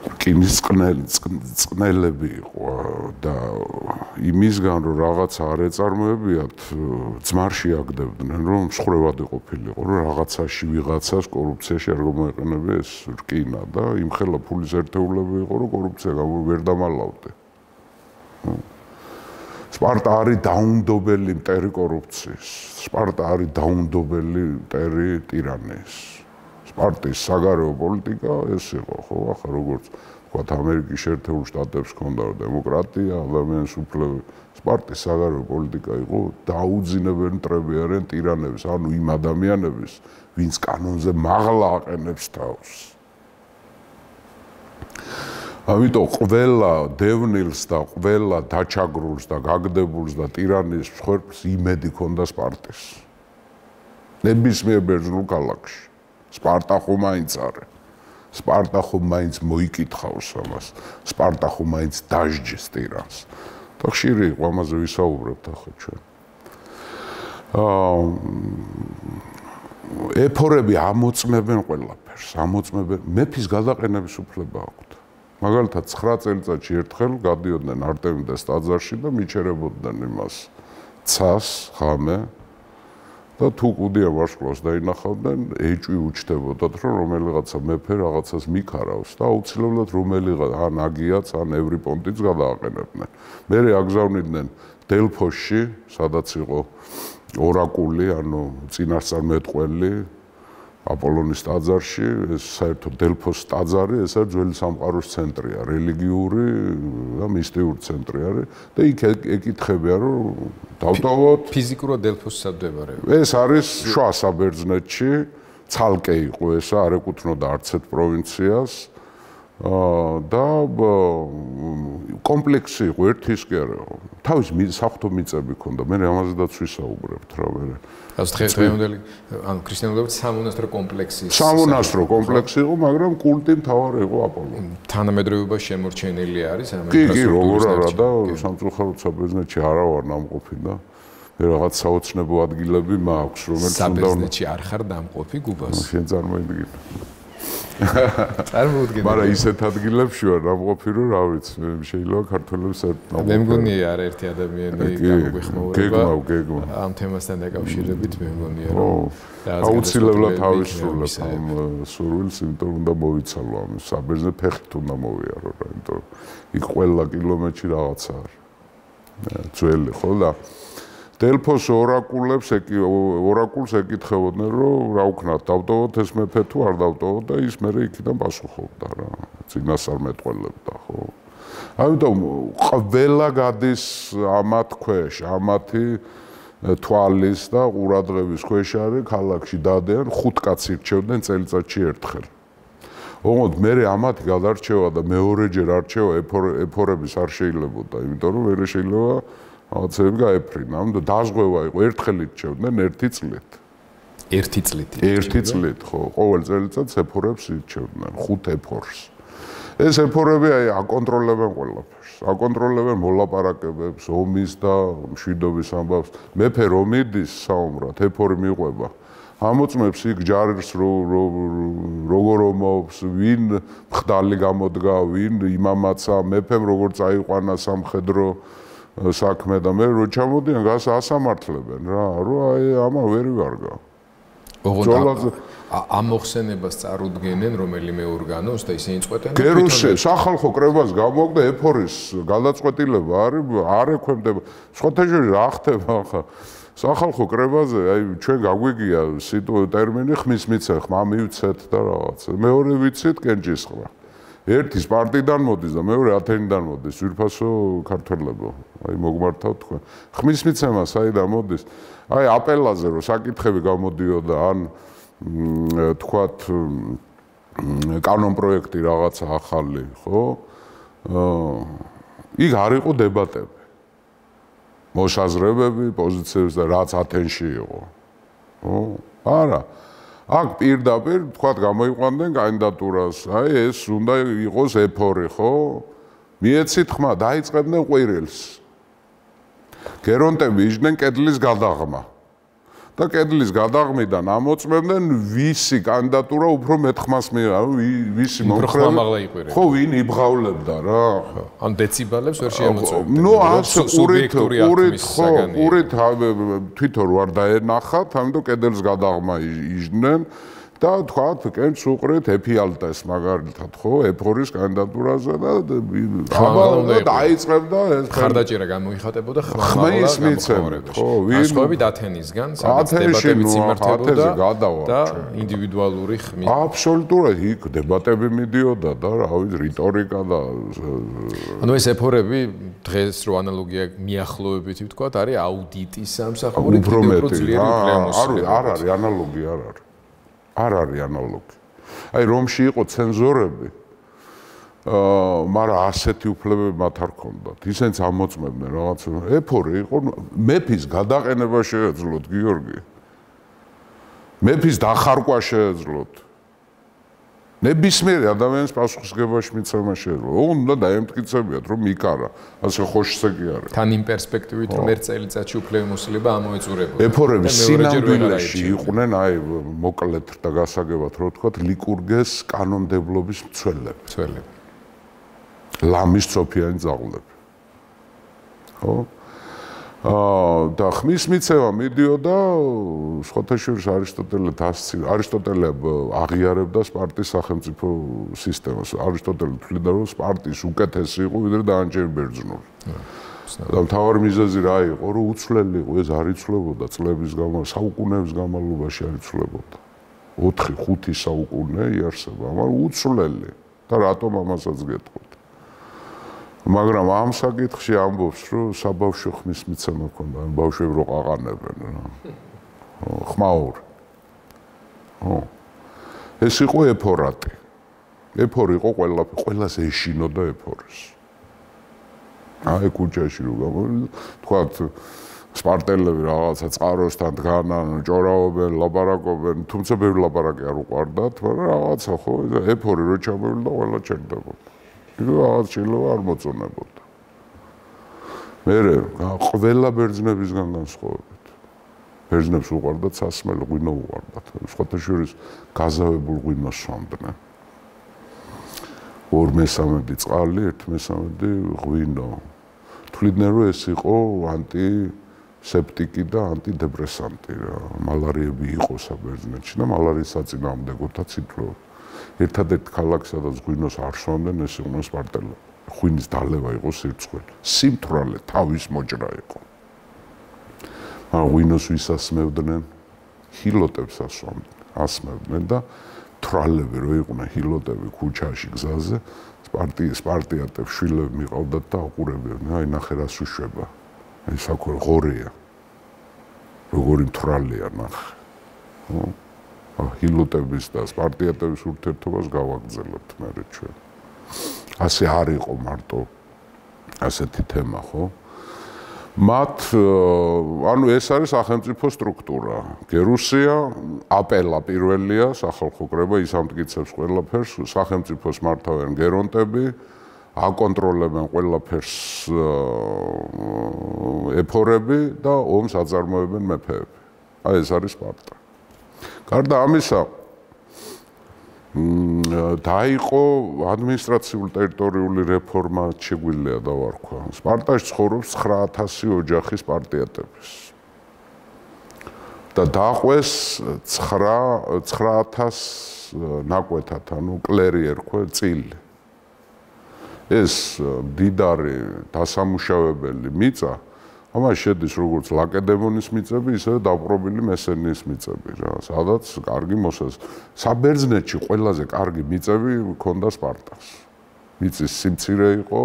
რკინის წყნელები იყო და იმისგან რომ რაღაცა არ ეწარმოებიათ, ძმარში აგდებდნენ, რომ მსხრევად იყოფილიყო, რომ რაღაცაში ვიღაცას კორუფციაში არ გამოეყენებია ეს რკინა და იმხელა ფულის ერთეულები იყო, რომ კორუფცია ვერ დამალავდე. სპარტა არის დაუნდობელი მტერი კორუფციის. სპარტა არის დაუნდობელი მტერი ტირანიის. სპარტის საგარეო პოლიტიკა ეს იყო, ხო, ახლა როგორც ვთქვათ, ამერიკის შეერთებულ შტატებს ჰქონდა დემოკრატია, ადამიანის უფლებები. სპარტის საგარეო პოლიტიკა იყო დაუძინებელი მტრებიარენ ტირანების, ანუ იმ ადამიანების, ვინც კანონზე მაღლა აყენებს თავს. ამიტომ ყველა დევნილს და ყველა დაჩაგრულს და გაგდებულს და ტირანის მსხვერპლს იმედი ჰქონდა სპარტის. ნებისმიერ ბერძნულ ქალაქში. სპარტა ხომ მაინც არის. სპარტა ხომ მაინც მოიკითხავს ამას. სპარტა ხომ მაინც დაждჯეს ტირანს. და ხშირი იყო ამაზე ვისაუბრებთ ახლა ჩვენ. ეფორები ამოწმებენ ყველაფერს, ამოწმებენ. მეფის გადაყენების უფლება აქვთ. მაგალითად 9 წელიწადში ერთხელ გადიოდნენ არტემიდეს ტაძარში და მიჩერებოდნენ იმას ცას, ხამე და თუ კუდია ვარსკვლავს დაინახავდნენ, ეჭვი უჩნდებოდათ, რომ რომელიღაცა მეფე რაღაცას მიქარავს და აუცილებლად რომელიღა ან აგიაც, ან ევრიპონტიც გადააყენებდნენ. მერე აგზავნიდნენ დელფოსში, სადაც იყო ორაკული, ანუ წინასწარმეტყველი აპოლონის ტაძარში, ეს საერთოდ დელფოს ტაძარი, ეს არის ძველი სამყაროს ცენტრია, რელიგიური და მისტიური ცენტრი არის და იქ ეკითხებიან, რომ დავტოვოთ ფიზიკურად დელფოს სადმდებარეობა. ეს არის შუა საბერძნეთში, ცალკე იყო ესა, არ ეკუთვნოდა არც ერთ პროვინციას და კომპლექსი იყო, ერთის კი არა. თავის საღვთო მიწები ქონდა, მე ამაზედაც ვისაუბრებთ რა მე. ასე დღევანდელი, ანუ ქრისტიანულად სამონასტრო კომპლექსი. სამონასტრო კომპლექსი იყო, მაგრამ კულტი მთავარი იყო აპოლო. თანამედროვეობა შემორჩენილი არის ამ კი, როგორ არა და სამწუხაროდ საბერძნეთში არა ვარ ნამყოფი და მე რაღაც საოცნებო ადგილები მაქვს, რომელიც უნდა საბერძნეთში არ ხარ დამყოფი გუბას. შენ წარმოიდგინე. წარმოუდგენელი. მაგრამ ისეთ ადგილებში ვარ ნამყოფი, რომ რა ვიცი, შეიძლება ქართველებს ნამყოფი. მე მგონია არაერთი ადამიანი გამოგვიხმოვება. გეგმა. ამ თემასთან დაკავშირებით მე მგონია, რომ აუცილებლად ავისრულებ ამ სურვილს, იმიტომ უნდა მოვიცალო ამ საბერძნე ფეხით უნდა მოვიარო რა, იმიტომ იქ ყველა კილომეტრში რაღაცა არის. ძველი ხო და დელფოს ორაკულს ეკითხებოდნენ, რომ რა ვქნათ, დავტოვოთ ეს მეფე თუ არ დავტოვოთ და ის მერე იქიდან პასუხობდა რა. წინასწარმეტყველებდა, ხო? ამიტომ ყველა გადის ამათ ქვეშ, ამათი თვალის და ყურადღების ქვეშ არის ქალაქში დადიან 5 კაცი რჩევდნენ წელიწადში ერთხელ. ოღონდ მერე ამათი გადარჩევა და მეორეჯერ არჩევა ეფორების არ შეიძლებოდა, იმიტომ რომ მერე შეიძლება რაღაცები გაეფრინა. ამიტომ დაზღვევა იყო, ერთხელ ირჩევდნენ 1 წლით. 1 წლით. 1 წლით, ხო, ყოველ წელიწადს ეფორებს ირჩევდნენ, 5 ეფორს. ეს ეფორები აკონტროლებენ ყველაფერს. აკონტროლებენ მოლაპარაკებებს, ომის და მშვიდობის ამბავს. მეფე რომ მიდის საომრად, ეფორი მიყვება. ამოწმებს იქ ჯარს როგორ ომობს, ვინ მხდალი გამოდგა, ვინ იმამაცა, მეფემ როგორ წაიყვანა სამხედრო საქმე და მე რო ჩამოდიან გასასამართლებენ რა, რომ აი ამან ვერ ვარგა. ოღონდ ამ მოხსენებას წარუდგენენ რომელიმე ორგანოს და ისინი წყვეტენ. გერუსე სახალხო კრებას გამოაქვს და ეფორის გადაწყვეტილება არ ექვემდება. სხვათა შორის რა ხდება ახლა? სახალხო კრებაზე აი ჩვენ გაგვიგია ტერმინი ხმის მიცე, ხმა მივცეთ და რაღაც. მეორე ვიცით კენჭისყრა. ერთი სპარტიდან მოდის და მეორე ათენიდან მოდის, ძვირფასო ქართველებო. აი მოგმართავთ თქვენ. ხმის მიცემა საიდან მოდის? აი აპელაზე რომ საკითხები გამოდიოდა ან თქვათ კანონპროექტი რაღაცა ახალი, ხო? იქ არ იყო დებატები. მოსაზრებები, პოზიციების და რაც ათენში იყო. ხო? არა. აქ პირდაპირ თქვათ გამოიყვანდნენ კანდიდატურას. აი ეს უნდა იყოს ეფორი, ხო? მიეცით ხმა, დაიწყებდნენ ყვირილს. გერონტები იჯდნენ კედლის გადაღმა. და კედლის გადაღმიდან ამოწმებდნენ ვისი კანდიდატურა უფრო მეტ ხმას მიიღო, ვისი მომხრე. ხო, ვინ იბღავლებდა რა. ან დეციბალებს ვერ შეამოწმებდნენ. ნუ ყურით თვითონ ვარ დაენახათ, ამიტომ კედლის გადაღმა იჯდნენ და თქვათ, კენჭს უყრით ეფიალტეს მაგალითად, ხო, ეფორის კანდიდატურაზე და დაიწყებდა ეს ხარდაჭერა გამოიხატებოდა ხმის მიცემით, ხო, ვინ სხვაები ათენისგან, სადაც დებატებიც იმართებოდა და ინდივიდუალური ხმით. აბსოლუტურად იქ დებატები მიდიოდა და რა ვიცი, რიტორიკა და ანუ ეს ეფორები დღეს რო ანალოგია მიახლოებით ვთქვათ, არის აუდიტის სამსახური, უფრო მეტი. არ არის ანალოგი, არ არის. არ არის ანალოგი. აი რომში იყო ცენზორები, მაგრამ ასეთი უფლებები მათ არ ჰქონდათ. ისინიც ამოწმებდნენ რაღაც ეფორი იყო, მეფის გადაყენება შეეძლოთ, გიორგი. მეფის დახარკვა შეეძლოთ. ნებისმიერი ადამიანის პასუხისგებაში მიცემა შეიძლება. უნდა დაემტკიცებიათ, რომ იქარა, ასე ხოშზე კი არის. თან იმ პერსპექტივით, რომ ერთ წელიწადში უფლები მოსილება ამოეწურებოდა. ეფორები სინამდვილეში იყვნენ, აი, მოკლედ და გასაგებად რო ვთქვათ, ლიკურგეს კანონმდებლობის მცველები. ლამის წოფიანი ძაღლები. ხო? და ხმის მიცემა მიდიოდა სხვათა შორის არისტოტელე აღიარებდა სპარტის სახელმწიფო სისტემას. არისტოტელე თვლიდა, რომ სპარტის უკეთესი იყო ვიდრე დანარჩენი ბერძნული. და მთავარი მიზეზი რა იყო, რომ უცვლელი იყო, ეს არ იცვლებოდა წლების საუკუნეების განმავლობაში არ იცვლებოდა. 4-5 საუკუნე იარსება, მაგრამ უცვლელი. და რატომ ამასაც გეტყვით? მაგრამ ამ საკითხში ამბობს, რომ საბავშვო ხმის მიცემა ქონდა, ბავშვები რო ყაყანებენ რა. ხმაური. ეს იყო ეფორატი. ეფორი იყო ყველას ეშინოდა ეფორეს. აი კუჩაში რო თქვათ სპარტელები რაღაცა წყაროსთან დგანან, ჭორაობენ, ლაპარაკობენ, თუმცა ბევრი ლაპარაკი არ უყვარდათ, მაგრამ რაღაცა ხო, ეფორი რო ჩამოვიდა, ყველა ჩერდებოდა. რაღაც შეიძლება არ მოწონებოდა. მერე ყველა ბერძნებისგან განსხვავებით. ბერძნებს უყვარდათ სასმელი ღვინო უყვარდათ. სხვათა შორის გაზავებულ ღვინოს სვამდნენ. 2/3 წყალი, 1/3 ღვინო. თვლიდნენ, რომ ეს იყო ანტისეპტიკი და ანტიდეპრესანტი რა. მალარიები იყო საბერძნეთში და მალარიის საწინააღმდეგოთაც ითვლება. ერთადერთ ქალაქს, სადაც ღვინოს არ სვამდნენ, ეს იყო სპარტელები. ღვინის დალევა იყო სირცხველი. სიმთვრალე თავის მოჭრა იყო. მაგრამ ღვინოს ვისასმევდნენ? ჰილოტებს ასმევდნენ და თვალები რო იყვნენ ჰილოტები ქუჩაში გზაზე, სპარტიატებს შვილები მიყავდათ და აყურებდნენ. აი ნახე რას უშვება. აი საკურე ღორია. როგორი თვალია ნახე. ჰილოტების და სპარტიატების ურთიერთობას გავაგრძელებთ მერე ჩვენ. ასე არ იყო მარტო ასეთი თემა, ხო? მათ ანუ ეს არის სახელმწიფო სტრუქტურა. გერუსია, აპელა პირველია, სახალხო კრება ის ამტკიცებს ყველაფერს, სახელმწიფოს მართავენ გერონტები, აკონტროლებენ ყველაფერს ეფორები და ომს აწარმოებენ მეფეები. აი ეს არის სპარტა. გარდა ამისა, დაიყო ადმინისტრაციულ-ტერიტორიული რეფორმა შეგვიძლია დავარქვა. სპარტაში ცხოვრობს 9000 ოჯახის სპარტიატების. და დაყვეს 9000 ნაკვეთად, ანუ კლერი ერქვა წილი. ეს მდიდარი დასამუშავებელი მიწა ამას შედის როგორც ლაკედემონის მიწები, ისე დაპყრობილი მესენიის მიწები რა, სადაც კარგი საბერძნეთში ყველაზე კარგი მიწები ჰქონდა სპარტას. მიწის სიმცირე იყო,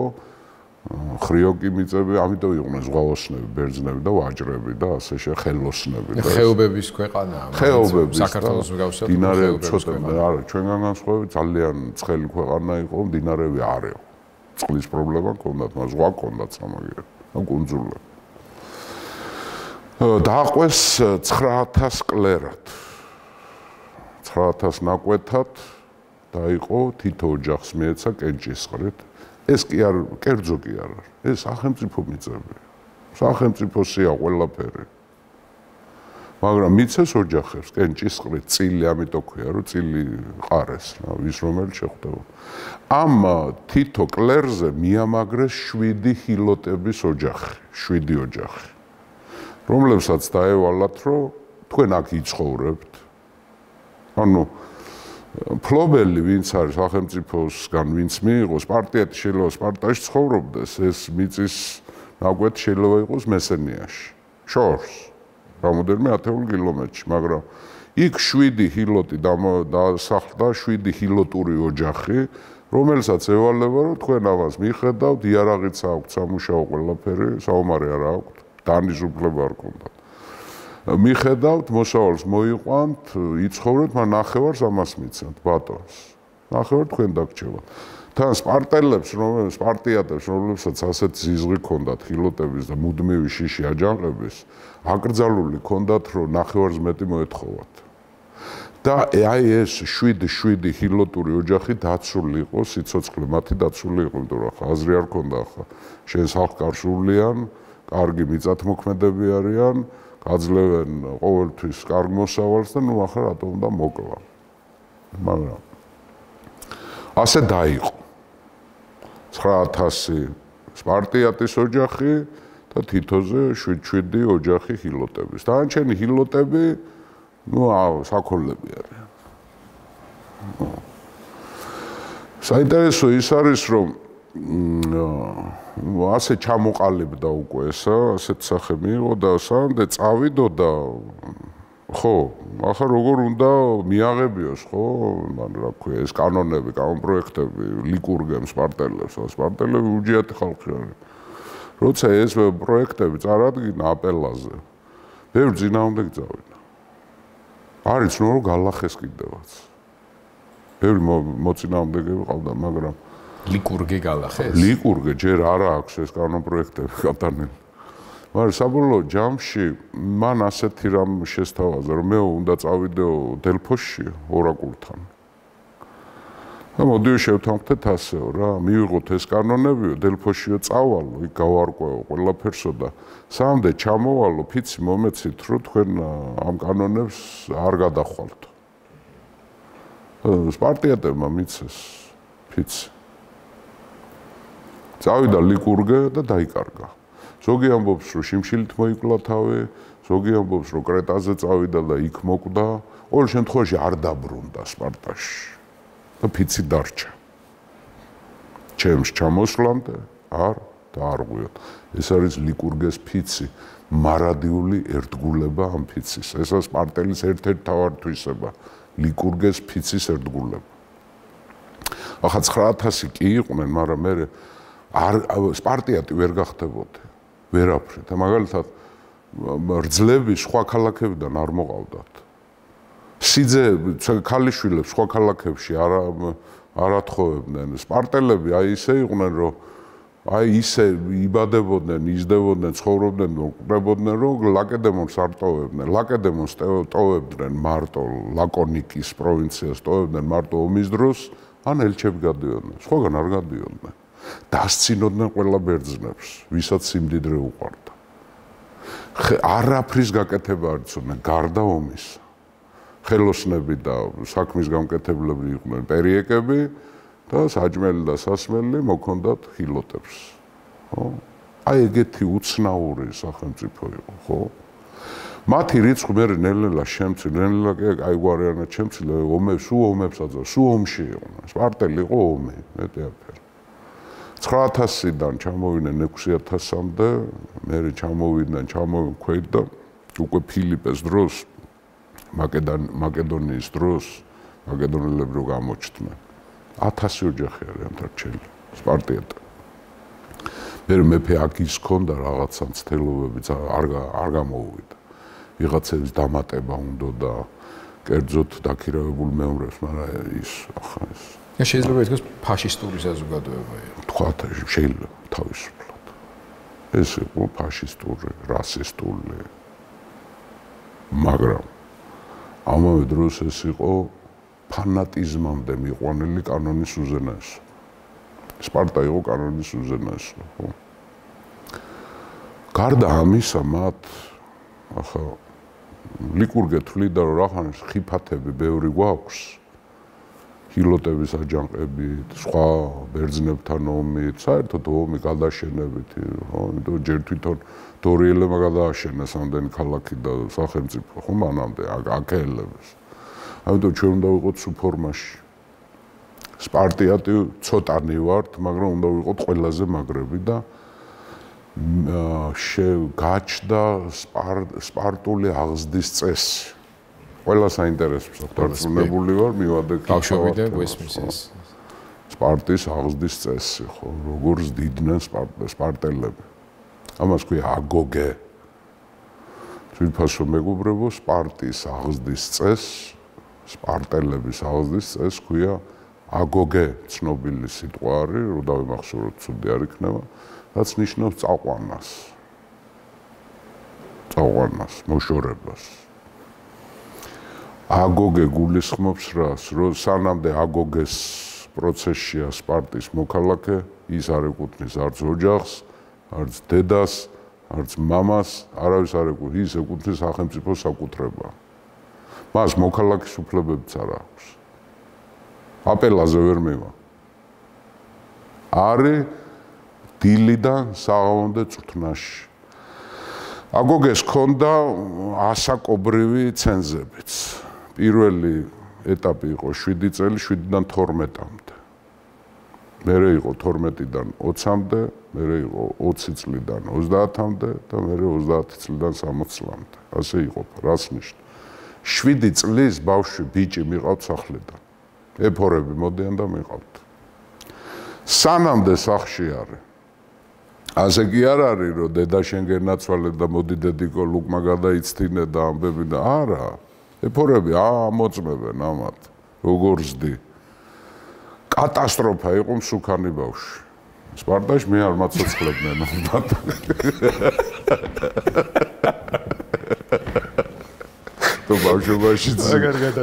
ხრიოკი მიწები, ამიტომ იყვნენ ზღვაოსნები, ბერძნები და ვაჭრები და ასე ხელოსნები და ხეობების ქვეყანაა. ხეობების საქართველოს მსგავსად მდინარეები ცოტა არა, ჩვენგან განსხვავებით ძალიან ცხელი ქვეყანა იყო, მდინარეები არ იყო. წყლის პრობლემა ჰქონდათ, მაგრამ ზღვა ჰქონდათ სამაგიეროდ. ან კუნძულები. დააყვეს 9000 კლერად. 9000 ნაკვეთად დაიყო თითო ოჯახს მიეცა კენჭისყრით. ეს კი არ კერძო კი არ არის. ეს სახელმწიფო მიწები. სახელმწიფოსია ყველაფერი. მაგრამ მიცეს ოჯახებს კენჭისყრით წილი, ამიტომ ქვია, რომ წილი ყარეს, ვის რომელი შეხვდება. ამ თითო კლერზე მიამაგრეს 7 ჰილოტების ოჯახი, 7 ოჯახი. რომლებსაც დაევალათ, რომ თქვენ აქ იცხოვრებთ. ანუ ფლობელი ვინც არის სახელმწიფოსგან ვინც მიიღო სპარტიატი შეიძლება სპარტაში ცხოვრობდეს, ეს მიწის ნაკვეთი შეიძლება იყოს მესენიაში. შორს რამოდენიმე 10 კილომეტრში, მაგრამ იქ 7 ჰილოტი დასახლდა, 7 ჰილოტური ოჯახი, რომელსაც ევალება, რომ თქვენ ამას მიხედავთ, იარაღიც აქვთ, სამუშაო ყველაფერი, საომარი არ აქვთ. დანის უფლება არ ქონდათ. მიხედავთ, მოსავალს მოიყვანთ, იცხოვრეთ, მაგრამ ნახევარს ამას მიცემთ ბატონს. ნახევარ თქვენ დაგჭირდებათ. თან სპარტიატებს, რომლებსაც ასეთ ზიზღი ქონდათ ჰილოტების და მუდმივი შიში აჯანყების, აკრძალული ქონდათ, რომ ნახევარს მეტი მოეთხოვათ. და აი ეს 7 ჰილოტური ოჯახი დაცული იყო, სიცოცხლე მათი დაცული იყო, იმიტომ რომ აზრი არ ქონდა ახლა. შენ სახლ-კარსულიან, კარგი მიწათმოქმედები არიან, გაძლევენ ყოველთვის კარგ მოსავალს და ნუ ახლა რატო უნდა მოკლა. მაგრამ ასე დაიყო. 9000 სპარტიატის ოჯახი და თითოზე 7 ოჯახი ჰილოტების. დანარჩენი ჰილოტები ნუ საქონლები არიან. საინტერესო ის არის, რომ ასე ჩამოყალიბდა უკვე ესა, ასეთ სახე მიიღო და სამდე წავიდო და ხო, ახლა როგორ უნდა მიაღებიოს, ხო, რა ქვია, ეს კანონები, კანონპროექტები, ლიკურგებს, სპარტელებს, სპარტელები უჯიათი ხალხი არის. როცა ეს პროექტები წარადგინა აპელაზე, ბევრი წინააღმდეგი წავიდა. არის ნუ რომ გალახეს კიდევაც. ბევრი მოწინააღმდეგები ყავდა, მაგრამ ლიკურგე გალახეს? ლიკურგე ჯერ არა აქვს ეს კანონპროექტები გატანილი. მაგრამ საბოლოო ჯამში მან ასეთი რამ შესთავაზა, რომ მე უნდა წავიდეო დელფოში ორაკულთან. და მოდიო შევთანხმდეთ ასეო რა, მივიღოთ ეს კანონებიო, დელფოშიო წავალო, იქ გავარკვევო ყველაფერსო და სამდე ჩამოვალო, ფიცი მომეცით, რომ თქვენ ამ კანონებს არ გადახვალთ. სპარტიატებმა მიცეს ფიცი. წავიდა ლიკურგე და დაიკარგა. ზოგი ამბობს, რომ შიმშილით მოიკლა თავი, ზოგი ამბობს, რომ კრეტაზე წავიდა და იქ მოკვდა. ყოველ შემთხვევაში არ დაბრუნდა სპარტაში. და ფიცი დარჩა. ჩემს ჩამოსვლამდე არ დაარღვიოთ. ეს არის ლიკურგეს ფიცი, მარადიული ერთგულება ამ ფიცის. ეს არის სპარტელის ერთ-ერთი თავართვისება, ლიკურგეს ფიცის ერთგულება. ახლა 9000 კი იყვნენ, მაგრამ მე სპარტიატი ვერ გახდებოდი. ვერაფრით. და მაგალითად რძლები სხვა ქალაქებიდან არ მოყავდათ. სიძე ქალიშვილებს სხვა ქალაქებში არ ათხოვებდნენ. სპარტელები აი ისე იყვნენ, რომ აი ისე იბადებოდნენ, იზრდებოდნენ, ცხოვრობდნენ, უკრებოდნენ, რომ ლაკედემონს არ ტოვებდნენ. ლაკედემონს ტოვებდნენ მარტო ლაკონიკის პროვინციას ტოვებდნენ მარტო ომის დროს, ან ელჩები გადიოდნენ. სხვაგან არ გადიოდნენ. დასცინოდნენ ყველა ბერძნებს, ვისაც სიმდიდრე უყვარდა. არაფრის გაკეთება არ იცოდნენ, გარდა ომისა. ხელოსნები და საქმის გამკეთებლები იყვნენ პერიეკები და საჭმელი და სასმელი მოქონდათ ჰილოტებს. ხო? აი ეგეთი უცნაური სახელმწიფო იყო, ხო? მათი რიცხვი მე ნელ-ნელა შემცირდა, ნელ-ნელა კი აიგვარიანად შემცირდა, ომებს აძა, სულ ომში იყვნენ. სპარტელი იყო ომი, მეტი აფერი. 9000-დან ჩამოვიდნენ 6000-მდე, მე ჩამოვიდნენ და უკვე ფილიპეს დროს მაკედონიის დროს მაკედონელები რო გამოჩნდნენ 1000 ოჯახი არიან დარჩენილი სპარტიატა. მე მეფე აქ ის ქონდა რაღაცა მცდელობები არ გამოუვიდა. ვიღაცების დამატება უნდა და კერძოდ დაქირავებულ მეომრებს, მაგრამ ის ახლა ეს შეიძლება ითქვას ფაშისტური საზოგადოება იყო. თქვათ შეიძლება თავისუფლად. ეს იყო ფაშისტური, რასისტული. მაგრამ ამავე დროს ეს იყო ფანატიზმამდე მიყვანილი კანონის უზენაესო. სპარტა იყო კანონის უზენაესო, ხო? გარდა ამისა, მათ ახლა ლიკურგე თვლიდა, რომ რაღაცა ხიფათები ბევრი გვაქვს. ჰილოტების აჯანყებით, სხვა ბერძნებთან ომით, საერთოდ ომი გადაშენებით, ხო? იმიტომ ჯერ თვითონ დორიელებმა გადააშენეს ამდენი ქალაქი და სახელმწიფო, ხო, მანამდე აქეელებს. ამიტომ ჩვენ უნდა ვიყოთ სულ ფორმაში. სპარტიატი ცოტანი ვართ, მაგრამ უნდა ვიყოთ ყველაზე მაგრები და გაჩნდა სპარტული აღზრდის წესი. ყველა საინტერესოა, დარწმუნებული ვარ, მივადეთ ბავშვები და გვესმის ეს. სპარტის აღზრდის წესი, ხო, როგორ ზდიდნენ სპარტელები. ამას ქვია აგოგე. თვითფასო მეგობრებო, სპარტის აღზრდის წესს, სპარტელების აღზრდის წესს ქვია აგოგე, ცნობილი სიტყვა არის, რომ დავიმახსოვროთ, ცუდი არ იქნება, რაც ნიშნავს წაყვანას. წაყვანას, მოშორებას. აგოგე გულისხმობს რას, რომ სანამდე აგოგეს პროცესშია სპარტის მოქალაქე, ის არ ეკუთვნის არც ოჯახს, არც დედას, არც მამას, არავის არ ეკუთვნის, ის ეკუთვნის სახელმწიფო საკუთრება. მას მოქალაქის უფლებებიც არ აქვს. აპელაზე ვერ მივა. არის დილიდან საღამომდე წვრთნაში. აგოგეს ჰქონდა ასაკობრივი ცენზებიც. პირველი ეტაპი იყო 7 წელი, 7-დან 12-მდე. მერე იყო 12-დან 20-მდე, მერე იყო 20 წლიდან 30-მდე და მერე 30 წლიდან 60 წლამდე. ასე იყო, რას ნიშნავს? 7 წლის ბავშვი ბიჭი მიყავთ სახლიდან. ეფორები მოდიან და მიყავთ. სანამდე სახლში არის. ასე კი არ არის, რომ დედა შენ გენაცვალე და მოდი დედიკო ლუკმა გადაიცდინე და ამბები და არა. ეფორები ამოწმებენ ამათ. როგორ ზდი. კატასტროფა იყო მსუქანი ბავშვი. სპარტაში მე არ მაცოცხლებდნენ ალბათ. то ბავშვობაში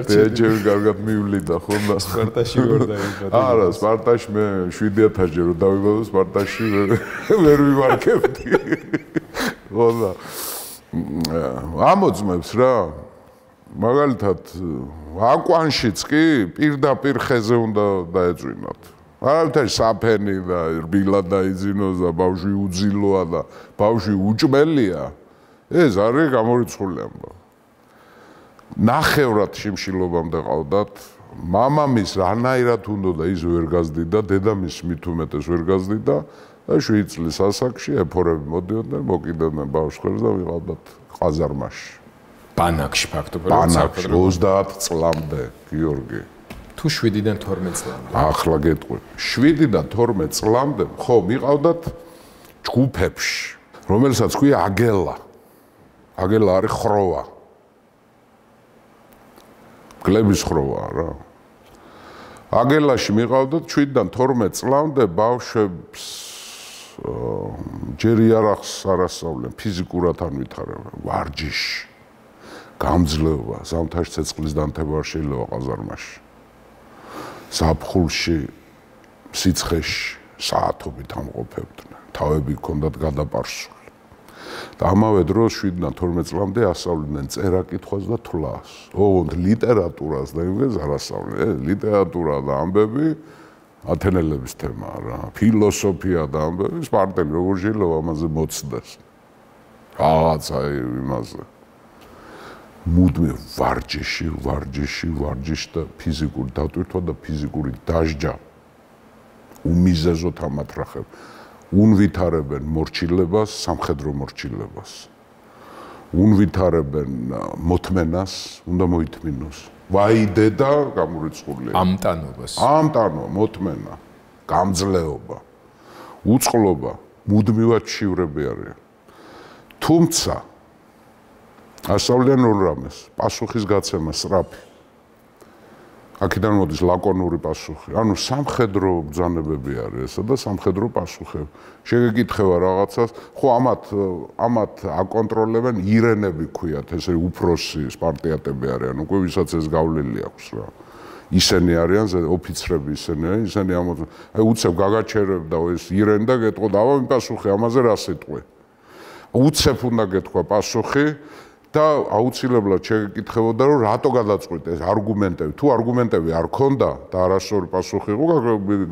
ძეჯები კარგად მივლიდა ხომ სპარტაში ვერ დაიბადა. არა, სპარტაში მე 7000-ჯერ რომ დავიბადო, სპარტაში ვერ ვიმარკებდი. ხოდა ამოწმებს რა. მაგალითად, აკვანშიც კი პირდაპირ ხეზე უნდა დაეწვინოთ. არავითარი საფენი და რბილა დაიძინოს და ბავშვი უძილოა და ბავშვი უჭმელია. ეს არის გამორიცხული ამბავი. ნახევრად შიმშილობამდე ყავდათ, მამამის რანაირად უნდა ის ვერ გაზდიდა, დედამის მით უმეტეს ვერ გაზდიდა და 7 წლის ასაკში ეფორები მოდიოდნენ, მოკიდოდნენ ბავშვს ხელს და ვიყავდათ ყაზარმაში. ბანაკში ფაქტობრივად ბანაკში 30 წლამდე, გიორგი. თუ 7-დან 12 წლამდე. ახლა გეტყვი. 7-დან 12 წლამდე ხო მიყავდათ ჯგუფებში, რომელსაც ქვია აგელა. აგელა არის ხროვა. გლების ხროვაა რა. აგელაში მიყავდათ 7-დან 12 წლამდე ბავშვებს ჯერ იარაღს არ ასწავლენ, ფიზიკურად არ ვითარებენ, ვარჯიში, გამძლეობა, ზამთარში ცეცხლის დანთება არ შეიძლება ყაზარმაში. ზაფხულში, სიცხეში საათობით ამყოფებდნენ, თავები ჰქონდათ გადაპარსული. და ამავე დროს 7-დან 12 წლამდე ასწავლიდნენ წერა-კითხვას და თვლას. ოღონდ ლიტერატურას და იმას არ ასწავლდნენ. ლიტერატურა და ამბები ათენელების თემაა რა. ფილოსოფია და ამბები სპარტელი როგორ შეიძლება ამაზე მოცდეს. რაღაცა იმაზე. მუდმივ ვარჯიში და ფიზიკური დატვირთვა და ფიზიკური დასჯა. უმიზეზოდ ამათრახებ. უნვითარებენ მორჩილებას, სამხედრო მორჩილებას. უნვითარებენ მოთმენას, უნდა მოითმინოს. ვაიდე და გამორიცხულია. ამტანობას. ამტანო, მოთმენა, გამძლეობა, უწყლობა, მუდმივად შივრები არიან. თუმცა ასწავლიან ორ რამეს, პასუხის გაცემა სწრაფი. აქედან მოდის ლაკონური პასუხი. ანუ სამხედრო ბრძანებები არის ესა და სამხედრო პასუხები. შეგეკითხება რაღაცას, ხო ამათ აკონტროლებენ ირენები ქვიათ, ესე უფროსი სპარტიატები არიან, უკვე ვისაც ეს გავლილი აქვს რა. ისინი არიან ოფიცრები ისინი ამოწმებენ. აი უცებ გაგაჩერებდა ეს ირენ და გეტყო და ამავე პასუხი ამაზე რა სიტყვი. უცებ უნდა გეთქვა პასუხი და აუცილებლად შეგეკითხებოდა რომ რატო გადაწყვიტე ეს არგუმენტები თუ არგუმენტები არ ქონდა და არასწორი პასუხი იყო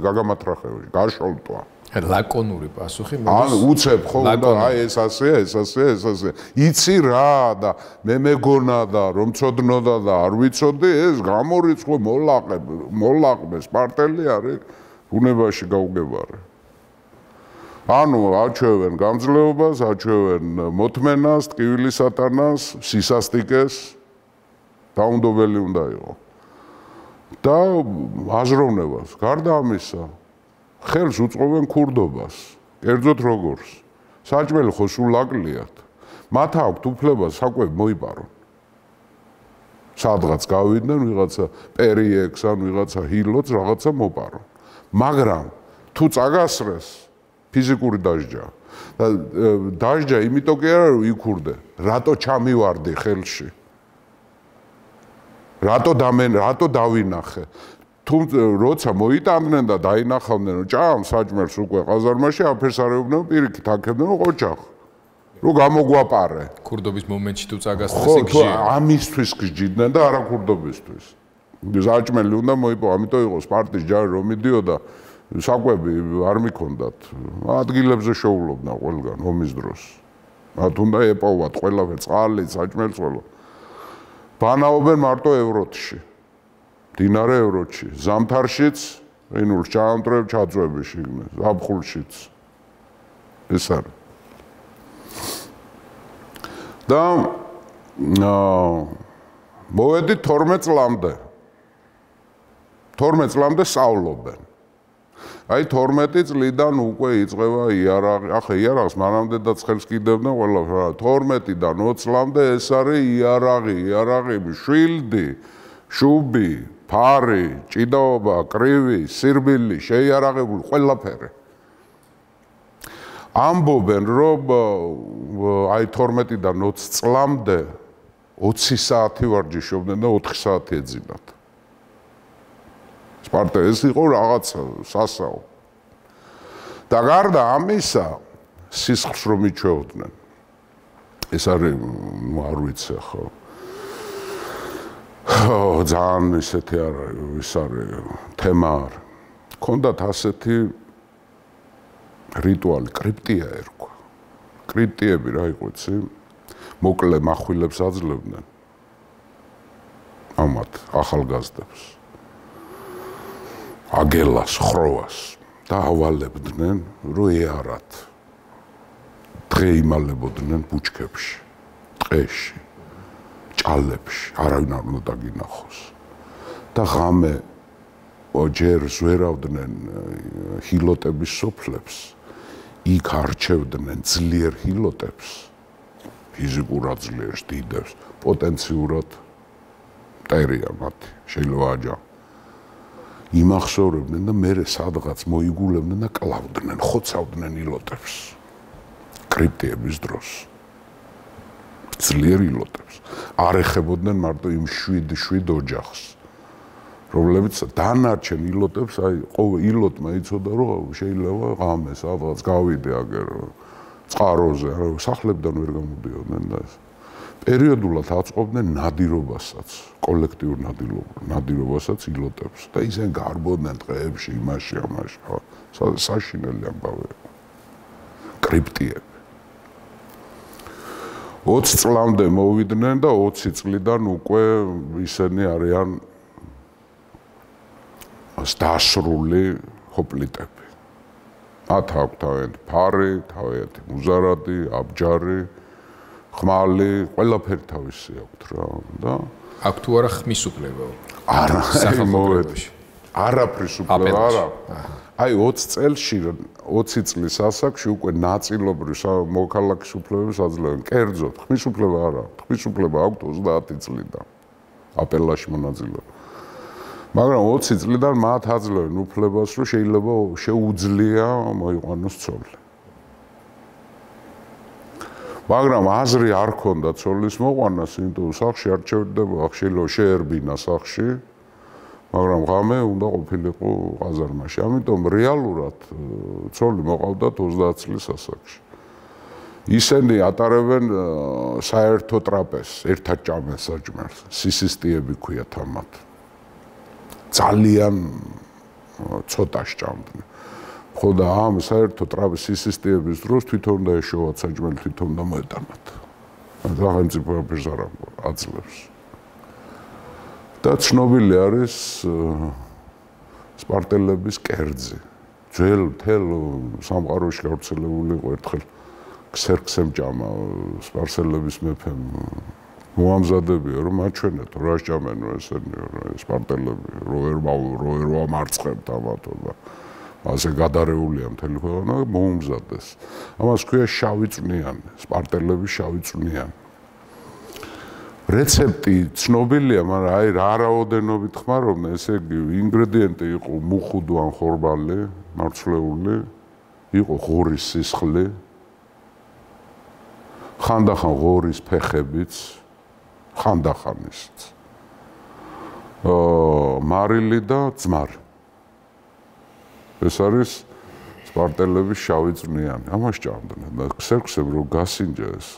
გაგამათრახებაში გაშოლტვა ლაკონური პასუხი ანუ უცებ ხო უნდა აი ეს ასეა იცი რა და მე მეგონა და რომ ცოდნოდა და არ ვიცოდი ეს გამორიცხო მოლაყმე სპარტელი არის ბუნებაში გაუგებარი ანუ აჩვევენ გამძლეობას, აჩვევენ მოთმენას, ტკივილის ატანას, სისასტიკეს, დაუნდობელი უნდა იყო. და აზროვნებას, გარდა ამისა, ხელს უწყობენ ქურდობას, კერძოდ როგორც. საჭმელი ხო სულ აკლიათ. მათ აქვთ უფლება საკვები მოიპარონ. სადღაც გავიდნენ ვიღაცა პერიექს ან ვიღაცა ჰილოც რაღაცა მოპარონ. მაგრამ თუ წაგასრეს ფიზიკური დასჯა. და დასჯა იმიტომ კი არა რომ იქურდე, რატო ჩამივარდი ხელში. რატო დავინახე? თუმცა როცა მოიტანდნენ და დაინახავდნენ რომ ჭამ საჭმელს უკვე ყაზარმაში აფერს არეუბნენ პირიქით აქებდნენ რომ ყოჩახ რომ გამოგვაპარე ქურდობის მომენტში თუ წაგასწრეს ხო ამისთვის გჯიდნენ და არა ქურდობისთვის საჭმელი უნდა მოიპო ამიტომ იყო სპარტის ჯარი რომ მიდიოდა საკვები არ მიქონდათ ადგილებზე შეულობნა ყველგან ომის დროს მათ უნდა ეპოვათ ყველაფერი წყალი საჭმელს ყველო ბანაობენ მარტო ევროთში დინარე ევროთში ზამთარშიც ყინულს ჩაამტრებ ჩაწვევი შიგნე ზაფხულშიც ეს არის და მოვედი 12 წლამდე 12 წლამდე სწავლობენ აი 12 წლიდან უკვე იწყება იარაღი ახლა იარაღს მანამდე ხელს კიდევდნენ ყველაფერი 12-დან 20 წლამდე ეს არის იარაღი შვილდი შუბი ფარი ჭიდაობა კრივი სირბილი შეიარაღებული ყველაფერი ამბობენ რომ აი 12-დან 20 წლამდე 20 საათი ვარჯიშობდნენ და 4 საათი ეძინათ სპარტა ეს იყო რაღაცა სასაო და გარდა ამისა სისხლს რომ იჩვეოდნენ ეს არის არ ვიცი ხო ძალიან ისეთი ის არის თემა არ ქონდათ ასეთი რიტუალი კრიპტია ერქვა კრიპტიები რა იყო იცი მოკლე מחვილებს აძლევდნენ ამათ ახალგაზრდებს აგელას ხროვას და ავალებდნენ რომ ეარათ დღე იმალებოდნენ ბუჩქებში ტყეში ჭალებში არავინ არ უნდა დაგინახოს და ღამე ჯერ ზვერავდნენ ჰილოტების სოფლებს იქ არჩევდნენ ძლიერ ჰილოტებს ფიზიკურად ძლიერს დიდებს პოტენციურად მტერია მათი შეიძლება აჯა იმახსოვრებდნენ და მერე სადღაც მოიგულებდნენ და კლავდნენ ხოცავდნენ ილოტებს კრიპტიების დროს ძლიერ ილოტებს არ ეხებოდნენ მარტო იმ 7 ოჯახს რომლებიც დანარჩენ ილოტებს აი ყოველ ილოტმა იცოდა რომ შეიძლება ღამე სადღაც გავიდე აგერ წყაროზე სახლებიდან ვერ გამოდიოდნენ და ეს პერიოდულად აწყობდნენ ნადირობასაც კოლექტიურ ნადირობასაც ილოტებს და ისინი გარბოდნენ დღეებში იმაში ამაში საშინელი ამბავი კრიპტიები 20 წლამდე მოვიდნენ და 20 წლიდან უკვე ისინი არიან დასრული ჰოპლიტები. მათ აქვთ თავიანთი ფარი, თავიანთი მუზარადი, აბჯარი, ხმალი, ყველაფერი თავისი აქვთ რა და აქ თუ არა ხმის უფლება. არა, მოვედი. არაფრის უფლება არა. აი 20 წელში 20 წლის ასაკში უკვე ნაწილობრივ მოქალაქის უფლებებს აძლევენ. კერძოდ, ხმის უფლება არა. ხმის უფლება აქვთ 30 წლიდან. აპელაში მონაწილეობა. მაგრამ 20 წლიდან მათ აძლევენ უფლებას, რომ შეიძლება შეუძლია მოიყვანოს ცოლი. მაგრამ აზრი არ ქონდა ცოლის მოყვანას, იმიტომ სახში არ ჩერდება, შეიძლება შეერბინა სახში. მაგრამ ღამე უნდა ყოფილიყო ყაზარმაში. ამიტომ რეალურად ცოლი მოყავდათ 30 წლის ასაკში. ისინი ატარებენ საერთო ტრაპეზს, ერთად ჭამენ საჭმელს, სისისტიები ქვიათ ამათ. ძალიან ცოტა სჭამდნენ. ხო და ამ საერთო ტრაპეზის სისისტიების დროს თვითონ დაეშოვათ საჭმელი, თვითონ და მოეტანათ. სახელმწიფო აფერს არ აძლევს. და ცნობილი არის სპარტელების კერძი. ძველ მთელ სამყაროში გავრცელებული იყო ერთხელ ქსერქსემ ჭამა სპარსელების მეფემ მოამზადებია რომ აჩვენეთო რა სჭამენო ესენი სპარტელები რო ვერ ამარცხებთ ამათო და ასე გადარეულია მთელი ქვეყანა მოუმზადეს. ამას ქვია შავი წვნიანი, სპარტელების შავი წვნიანი. რეცეპტი ცნობილია, მაგრამ აი რა რაოდენობით ხმარობდნენ, ესე იგი ინგრედიენტი იყო მუხუდო ან ხორბალი, მარცვლეული, იყო ღორის სისხლი, ხანდახან ღორის ფეხებიც, ხანდახან ისიც. მარილი და ძმარი. ეს არის სპარტელების შავი წვნიანი. ამას ჭამდნენ. ქსერქსებ რო გასინჯა ეს.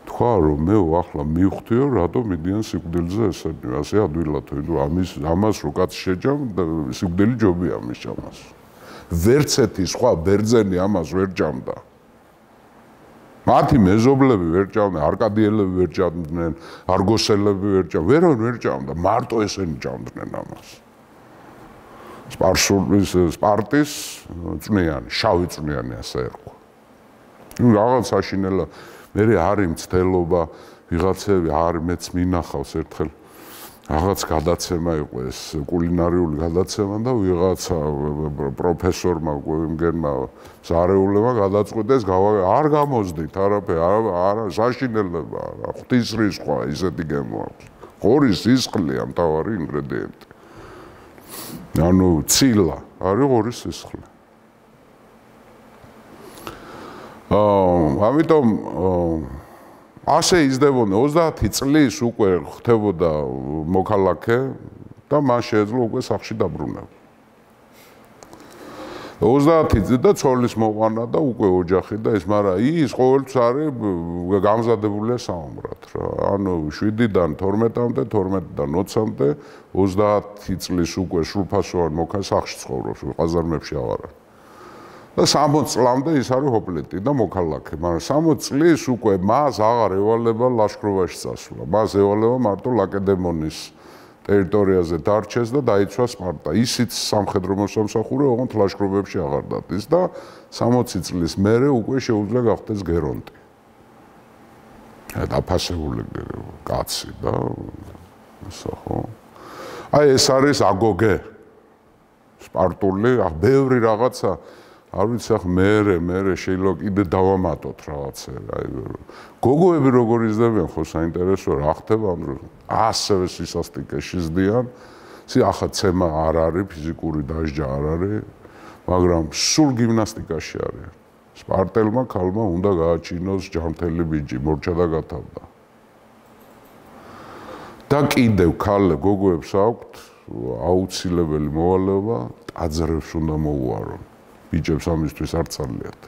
თქვა რომ მე ახლა მივხვდიო რატომ მიდიან სიკვდილზე ესენი. ასე ადვილად ამას რო კაც შეჯამ სიკვდილი ჯობია ამის ჭამას. ვერცეთი სხვა ბერძენი ამას ვერ ჭამდა. მათი მეზობლები ვერ ჭამდნენ, არკადიელები ვერ ჭამდნენ, არგოსელები ვერ ჭამდნენ, ვერონ ვერ ჭამდა, მარტო ესენი ჭამდნენ ამას. სპარტის წვნიანი, შავი წვნიანი ასე ერქვა. ნუ რაღაც საშინელა მე არის მცდელობა, ვიღაცები არის მეც მინახავს ერთხელ რაღაც გადაცემა იყო ეს კულინარიული გადაცემა და ვიღაცა პროფესორმა იმგენმა ზარეულებმა გადაწყვიტეს არ გამოსდით არაფერი არა საშინელება ღვთისრის სხვა ისეთი გემო აქვს ღორის სისხლია მთავარი ინგრედიენტი ანუ ცილა არის ღორის სისხლი ამიტომ ასე იზრდებოდა 30 წლის უკვე ხდებოდა მოქალაქე და მას შეეძლო უკვე სახლში დაბრუნება. 30 წელი და ცოლის მოყვანა და უკვე ოჯახი და ეს მაგრამ ის ყოველთვის არის გამზადებულია საომრად რა. ანუ 7-დან 12-მდე, 12-დან 20-მდე 30 წლის უკვე სრულფასოვან სახლში ცხოვრობს, ყაზარმებში აღარა. და 60 წლამდე ის არის ჰოპლეტი და მოქალაქე, მაგრამ 60 წლის უკვე მას აღარ ევალება ლაშქრობაში წასვლა. მას ევალება მარტო ლაკედემონის ტერიტორიაზე დარჩეს და დაიცვა სპარტა. ისიც სამხედრო მოსამსახურე ოღონდ ლაშქრობებში აღარ დადის და 60 წლის მერე უკვე შეუძლია გახდეს გერონტი. დაფასებული კაცი და ესა ხო. აი ეს არის აგოგე. სპარტული, ბევრი რაღაცა არ ვიცი ახ მე შეიძლება კიდე დავამატოთ რაღაცები აი გოგოები როგორ იზრდებიან ხო საინტერესო რა ხდება ამ დროს ასევე სისასტიკეში ზდიან ახლა ცემა არ არის ფიზიკური დასჯა არ არის მაგრამ სულ გიმნასტიკაში არის სპარტელმა ქალმა უნდა გააჩინოს ჯანმრთელი ბიჭი მორჩა და გათავდა და კიდევ გოგოებს აქვთ აუცილებელი მოვალეობა ტაძრებს უნდა მოუარონ ბიჭებს ამისთვის არ წალიათ.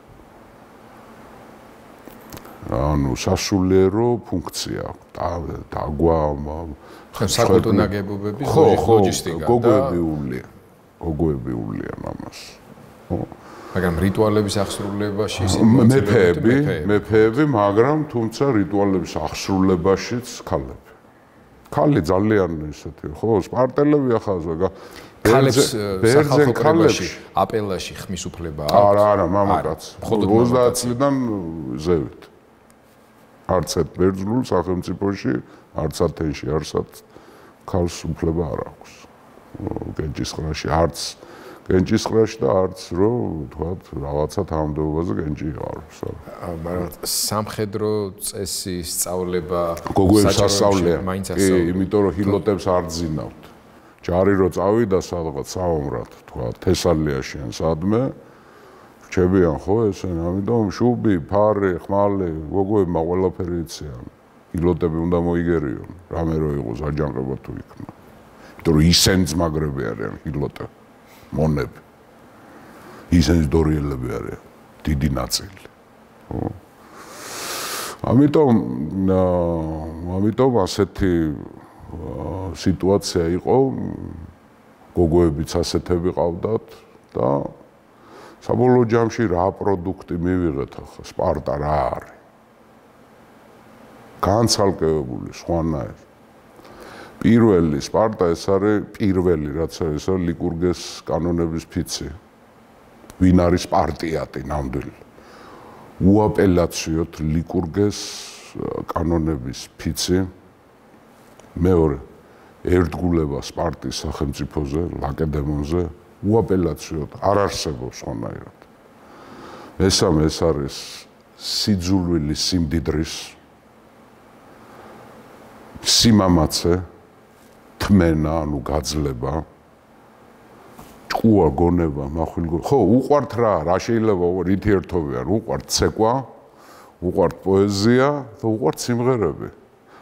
ანუ სასულიერო ფუნქცია აქვს. დაგვა საკულტო ნაგებობების ლოჯისტიკა და გოგოები ულიან ამას. მაგრამ რიტუალების აღსრულებაში მეფეები, მაგრამ თუმცა რიტუალების აღსრულებაშიც ქალები. ქალი ძალიან ისეთი ხო სპარტელები ახლა ქალებს სახალხო კრებაში აპელაში ხმის უფლება აქვს? არა, მამაკაც. 30 წლიდან ზევით. არც ერთ ბერძნულ სახელმწიფოში, არც ათენში, არცად ქალს უფლება არ აქვს. გენჯისყრაში, არც გენჯისყრაში და არც რო თქვათ რაღაცა თანამდებობაზე გენჯი იყაროს. მაგრამ სამხედრო წესი სწავლება გოგოებს ასწავლია. კი, იმიტომ რომ ჰილოტებს არ ძინავთ. ჯარი რო წავიდა სადღაც საომრად, თქვა თესალიაში ან სადმე, რჩებიან ხო ესენ, ამიტომ შუბი, ფარი, ხმალი, გოგოებმა ყველაფერი იციან. ჰილოტები უნდა მოიგერიონ, რამე რო იყოს აჯანყება თუ იქნა. იმიტომ რომ ისენ ძმაგრები არიან ჰილოტები, მონები. ისენ დორიელები არიან, დიდი ნაწილი. ხო? ამიტომ ასეთი სიტუაცია იყო გოგოებიც ასეთები ყავდათ და საბოლოო ჯამში რა პროდუქტი მივიღეთ ახლა სპარტა რა არის განცალკევებული სხვანაირ პირველი სპარტა ეს არის პირველი რაც არის ლიკურგეს კანონების ფიცი ვინ არის სპარტიატი ნამდვილი უაპელაციოდ ლიკურგეს კანონების ფიცი მეორე ერთგულება სპარტის სახელმწიფოზე, ლაკედემონზე, უაპელაციოდ არ არსებობს სხვანაირად. მესამე ეს არის სიძულვილი სიმდიდრის სიმამაცე, თმენა, ანუ გაძლება, ჭკუა გონება, מחვილგო. ხო, უყვართ რა შეიძლება რით ერთობიან, უყვართ ცეკვა, უყვართ პოეზია და უყვართ სიმღერები.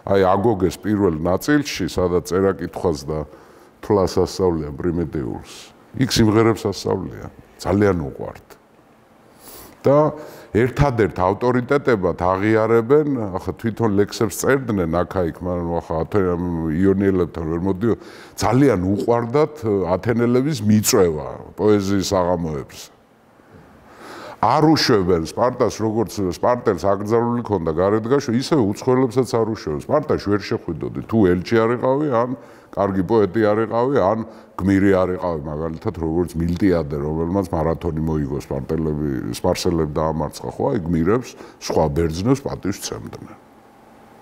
აი აგოგეს პირველ ნაწილში, სადაც წერა-კითხვას და თვლას ასწავლია პრიმიტიულს. იქ სიმღერებს ასწავლია, ძალიან უყვართ. და ერთადერთ ავტორიტეტებად აღიარებენ, ახლა თვითონ ლექსებს წერდნენ აქა-იქ, მაგრამ ახლა იონიელებთან ვერ მოდიო, ძალიან უყვარდათ ათენელების მიწვევა პოეზიის საღამოებს. არ უშვებენ სპარტას, როგორც სპარტელს აკრძალული ქონდა გარეთგაშო, ისევე უცხოელებსაც არ უშვებენ. სპარტაში ვერ შეხვიდოდი, თუ ელჩი არ იყავი, ან კარგი პოეტი არ იყავი, ან გმირი არ იყავი, მაგალითად, როგორც მილტიადე, რომელმაც მარათონი მოიგო სპარსელები დაამარცხა, ხო, აი გმირებს, სხვა ბერძნებს პატივს სცემდნენ.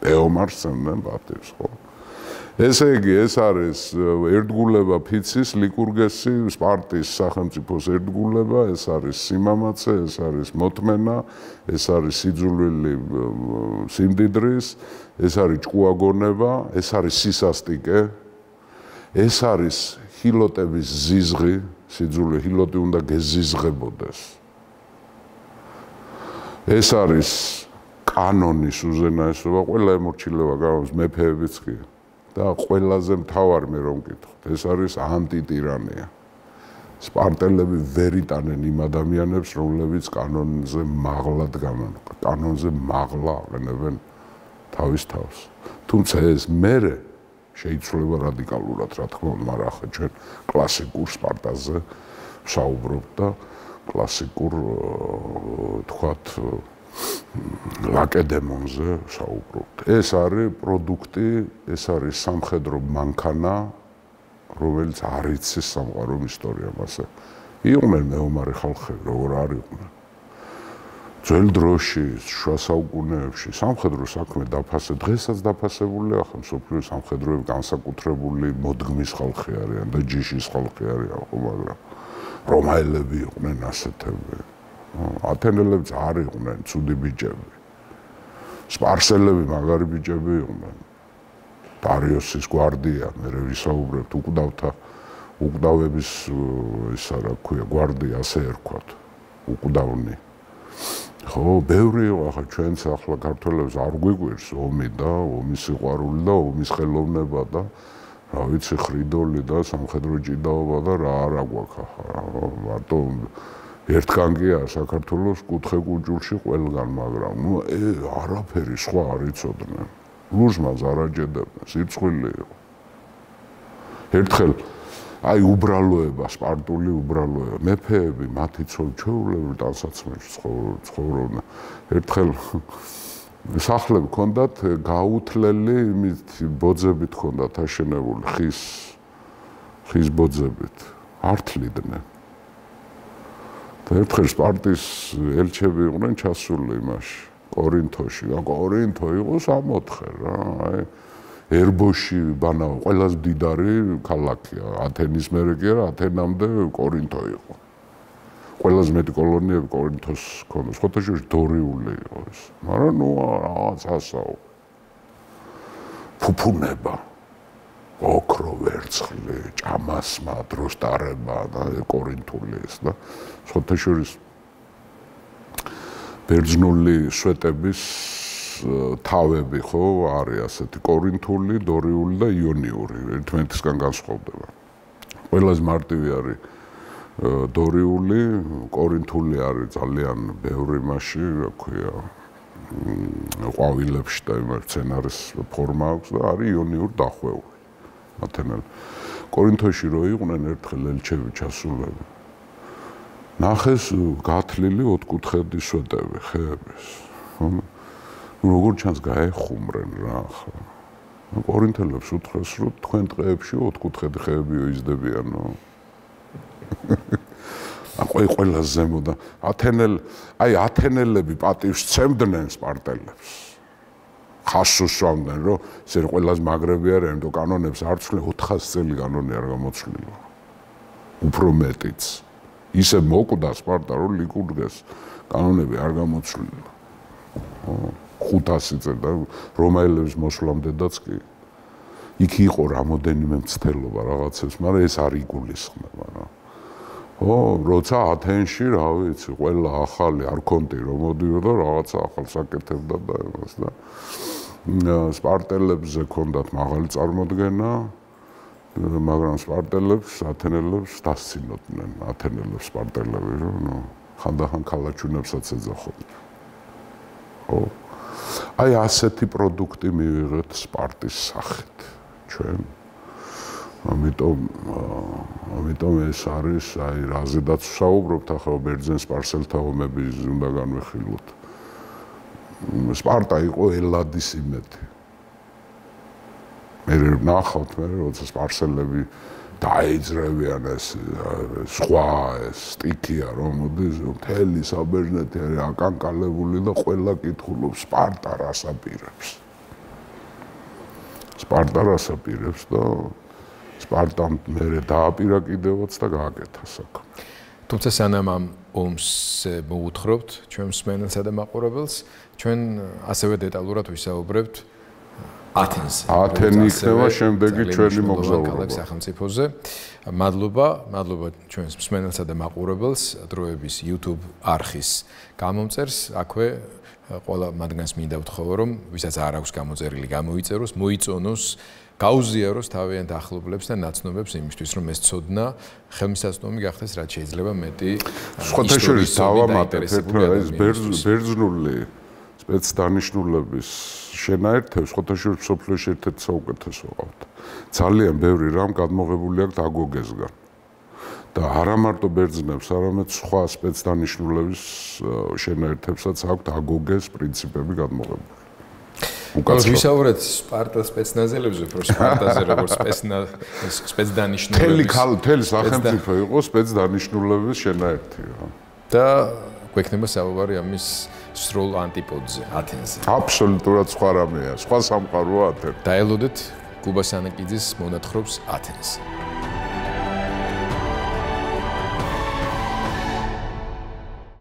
ეომარს სცემდნენ პატივს, ხო. ესე იგი, ეს არის ერთგულება ფიცის, ლიკურგესი, სპარტის სახელმწიფოს ერთგულება, ეს არის სიმამაცე, ეს არის მოთმენა, ეს არის სიძულვილი სიმდიდრის, ეს არის ჭკუაგონება, ეს არის სისასტიკე, ეს არის ჰილოტების ზიზღი, სიძულვი ჰილოტი უნდა გეზიზღებოდეს. ეს არის კანონის უზენაესობა, ყველა ემორჩილება გამოს მეფეებიც კი. და ყველაზე მთავარი მე რომ მკითხოთ, ეს არის ანტიტირანია. სპარტელები ვერ იტანენ იმ ადამიანებს, რომლებიც კანონზე მაღლად გამონყვა, კანონზე მაღლა აყენებენ თავის თავს. თუმცა ეს მერე შეიცვლება რადიკალურად, რა თქმა უნდა, მაგრამ ახლა ჩვენ კლასიკურ სპარტაზე ვსაუბრობთ და კლასიკურ თქვათ ლაკედემონზე საუბრობთ. ეს არის პროდუქტი, ეს არის სამხედრო მანქანა, რომელიც არ იცის სამყარო ისტორიამ ასე. იყვნენ მეომარი ხალხები, როგორ არ იყვნენ. ძველ დროში, შუა საუკუნეებში სამხედრო საქმე დაფასე, დღესაც დაფასებულია, ახლა მსოფლიოს სამხედროები განსაკუთრებული მოდგმის ხალხი არიან და ჯიშის ხალხი არიან, ხო, მაგრამ რომაელები იყვნენ ასეთები. ათენელებიც არ იყვნენ ცუდი ბიჭები. სპარსელები მაგარი ბიჭები იყვნენ. დარიოსის გვარდია, მე ვისაუბრებთ უკვდავების ისა რა ქვია, გვარდია ასე ერქვათ. უკვდავნი. ხო, ბევრი იყო, ახლა ჩვენც ახლა ქართველებს არ გვიგვირს ომი და ომის სიყვარული და ომის ხელოვნება და რა ვიცი, ხრიდოლი და სამხედრო ჭიდაობა და რა არა გვაქვს ახლა. მარტო ერთგან კი არა საქართველოს კუთხე კუჭულში ყველგან, მაგრამ ნუ არაფერი სხვა არ იცოდნენ. ლუჟმას არ აჯედებდნენ, სირცხვილი იყო. ერთხელ აი უბრალოება, სპარტული უბრალოება, მეფეები მათი ჩვეულებრივ ტანსაცმელში ცხოვრობდნენ. ერთხელ სახლები ჰქონდათ გაუთლელი იმით ბოძებით ჰქონდათ აშენებული ხის ბოძებით, არ თლიდნენ. და ერთხელ სპარტის ელჩები იყვნენ ჩასული იმაში, კორინთოში. კორინთო იყო 64 რა, აი ერბოში ბანაო, ყველაზე მდიდარი ქალაქია, ათენის მერე კი არა, ათენამდე კორინთო იყო. ყველაზე მეტი კოლონიები კორინთოს ჰქონდა, სხვათა შორის დორიული იყო ეს. მაგრამ ნუ რაღაც ასაო. ფუფუნება. ოქრო ვერცხლი, ჭამასმა, დროს დარება და კორინთული ეს და სხვათა შორის ბერძნული სვეტების თავები ხო არის ასეთი კორინთული, დორიული და იონიური, ერთმანეთისგან განსხვავდება. ყველაზე მარტივი არის დორიული, კორინთული არის ძალიან ბევრი მასში, რა ქვია, ყვავილებში და იმას სცენარის ფორმა აქვს და არის იონიური დახვეული. ათენელ კორინთოში რო იყვნენ ერთხელ ელჩები ჩასულები. ნახეს გათლილი ოთხკუთხედი სვეტები ხეების. როგორ ჩანს გაეხუმრენ რა ახლა. კორინთელებს უთხრეს რომ თქვენ დღეებში ოთხკუთხედი ხეები იზრდებიანო. ყველა ზემო და ათენელები პატივს სცემდნენ სპარტელებს. ხასს უსვამდნენ, რომ ესე ყველას მაგრები არ არის, იმიტომ კანონებს არ ცვლენ 400 წელი კანონი არ გამოცვლილა. უფრო მეტიც. ისე მოკვდა სპარტა, რომ ლიკურგეს კანონები არ გამოცვლილა. 500 წელი და რომაელების მოსვლამდედაც კი. იქ იყო რამოდენიმე მცდელობა რაღაცებს, მაგრამ ეს არ იგულისხმება რა. როცა ათენში, რა ვიცი, ყველა ახალი არქონტი რომ მოდიოდა და რაღაცა ახალს აკეთებდა და იმას და სპარტელებზე ჰქონდათ მაღალი წარმოდგენა, მაგრამ სპარტელებს, ათენელებს დასცინოდნენ, ათენელებს სპარტელები, რომ ხანდახან ქალაჩუნებსაც ეძახოდნენ. ხო. აი ასეთი პროდუქტი მივიღეთ სპარტის სახით ჩვენ. ამიტომ ეს არის, აი რაზედაც ვსაუბრობთ, ახლა ბერძენ სპარსელთა ომების უნდა განვიხილოთ. სპარტა იყო ელადის იმეთი. მე ნახავთ, როცა სპარსელები დაიძრებიან ეს სხვა ეს სტიქია, რომ მოდის მთელი საბერძნეთი არის აკანკალებული და ყველა კითხულობს სპარტა რას აპირებს. სპარტა რას აპირებს და სპარტამ მერე დააპირა კიდევაც და გააკეთა საქმე. თუმცა სანამ ამ ომს მოუთხრობთ ჩვენ მსმენელსა და მაყურებელს, ჩვენ ასევე დეტალურად ვისაუბრებთ ათენზე. ათენი იქნება შემდეგი ჩვენი მოგზაურობა სახელმწიფოზე. მადლობა ჩვენს მსმენელსა და მაყურებელს დროების YouTube არხის გამომწერს. აქვე ყველა მათგანს მინდა ვთხოვო, რომ ვისაც არ აქვს გამოწერილი, გამოიწეროს, მოიწონოს, გაუზიაროს თავიანთ ახლობლებს და ნაცნობებს იმისთვის, რომ ეს ცოდნა ხელმისაწვდომი გახდეს, რაც შეიძლება მეტი სხვათა შორის დავამატებ ეს ბერძნული სპეცდანიშნულების შენაერთებს სხვათა შორის მსოფლიოში ერთ-ერთი საუკეთესო ყავთ. ძალიან ბევრი რამ გადმოღებული აქვს აგოგესგან. და არა მარტო ბერძნებს, არამედ სხვა სპეცდანიშნულების შენაერთებსაც აქვს აგოგეს პრინციპები გადმოღებული. უკაცრავ ვისაუბრეთ სპარტას სპეცნაზელებზე, უფრო სპარტაზე როგორც სპეცდანიშნულების მთელი სახელმწიფო იყო სპეცდანიშნულების შენაერთი. და გვექნება საუბარი ამის სრულ ანტიპოდზე, ათენზე. აბსოლუტურად სხვა რამეა, სხვა სამყაროა ათენი. დაელოდეთ კუბა სანაკიძის მონათხრობს ათენზე.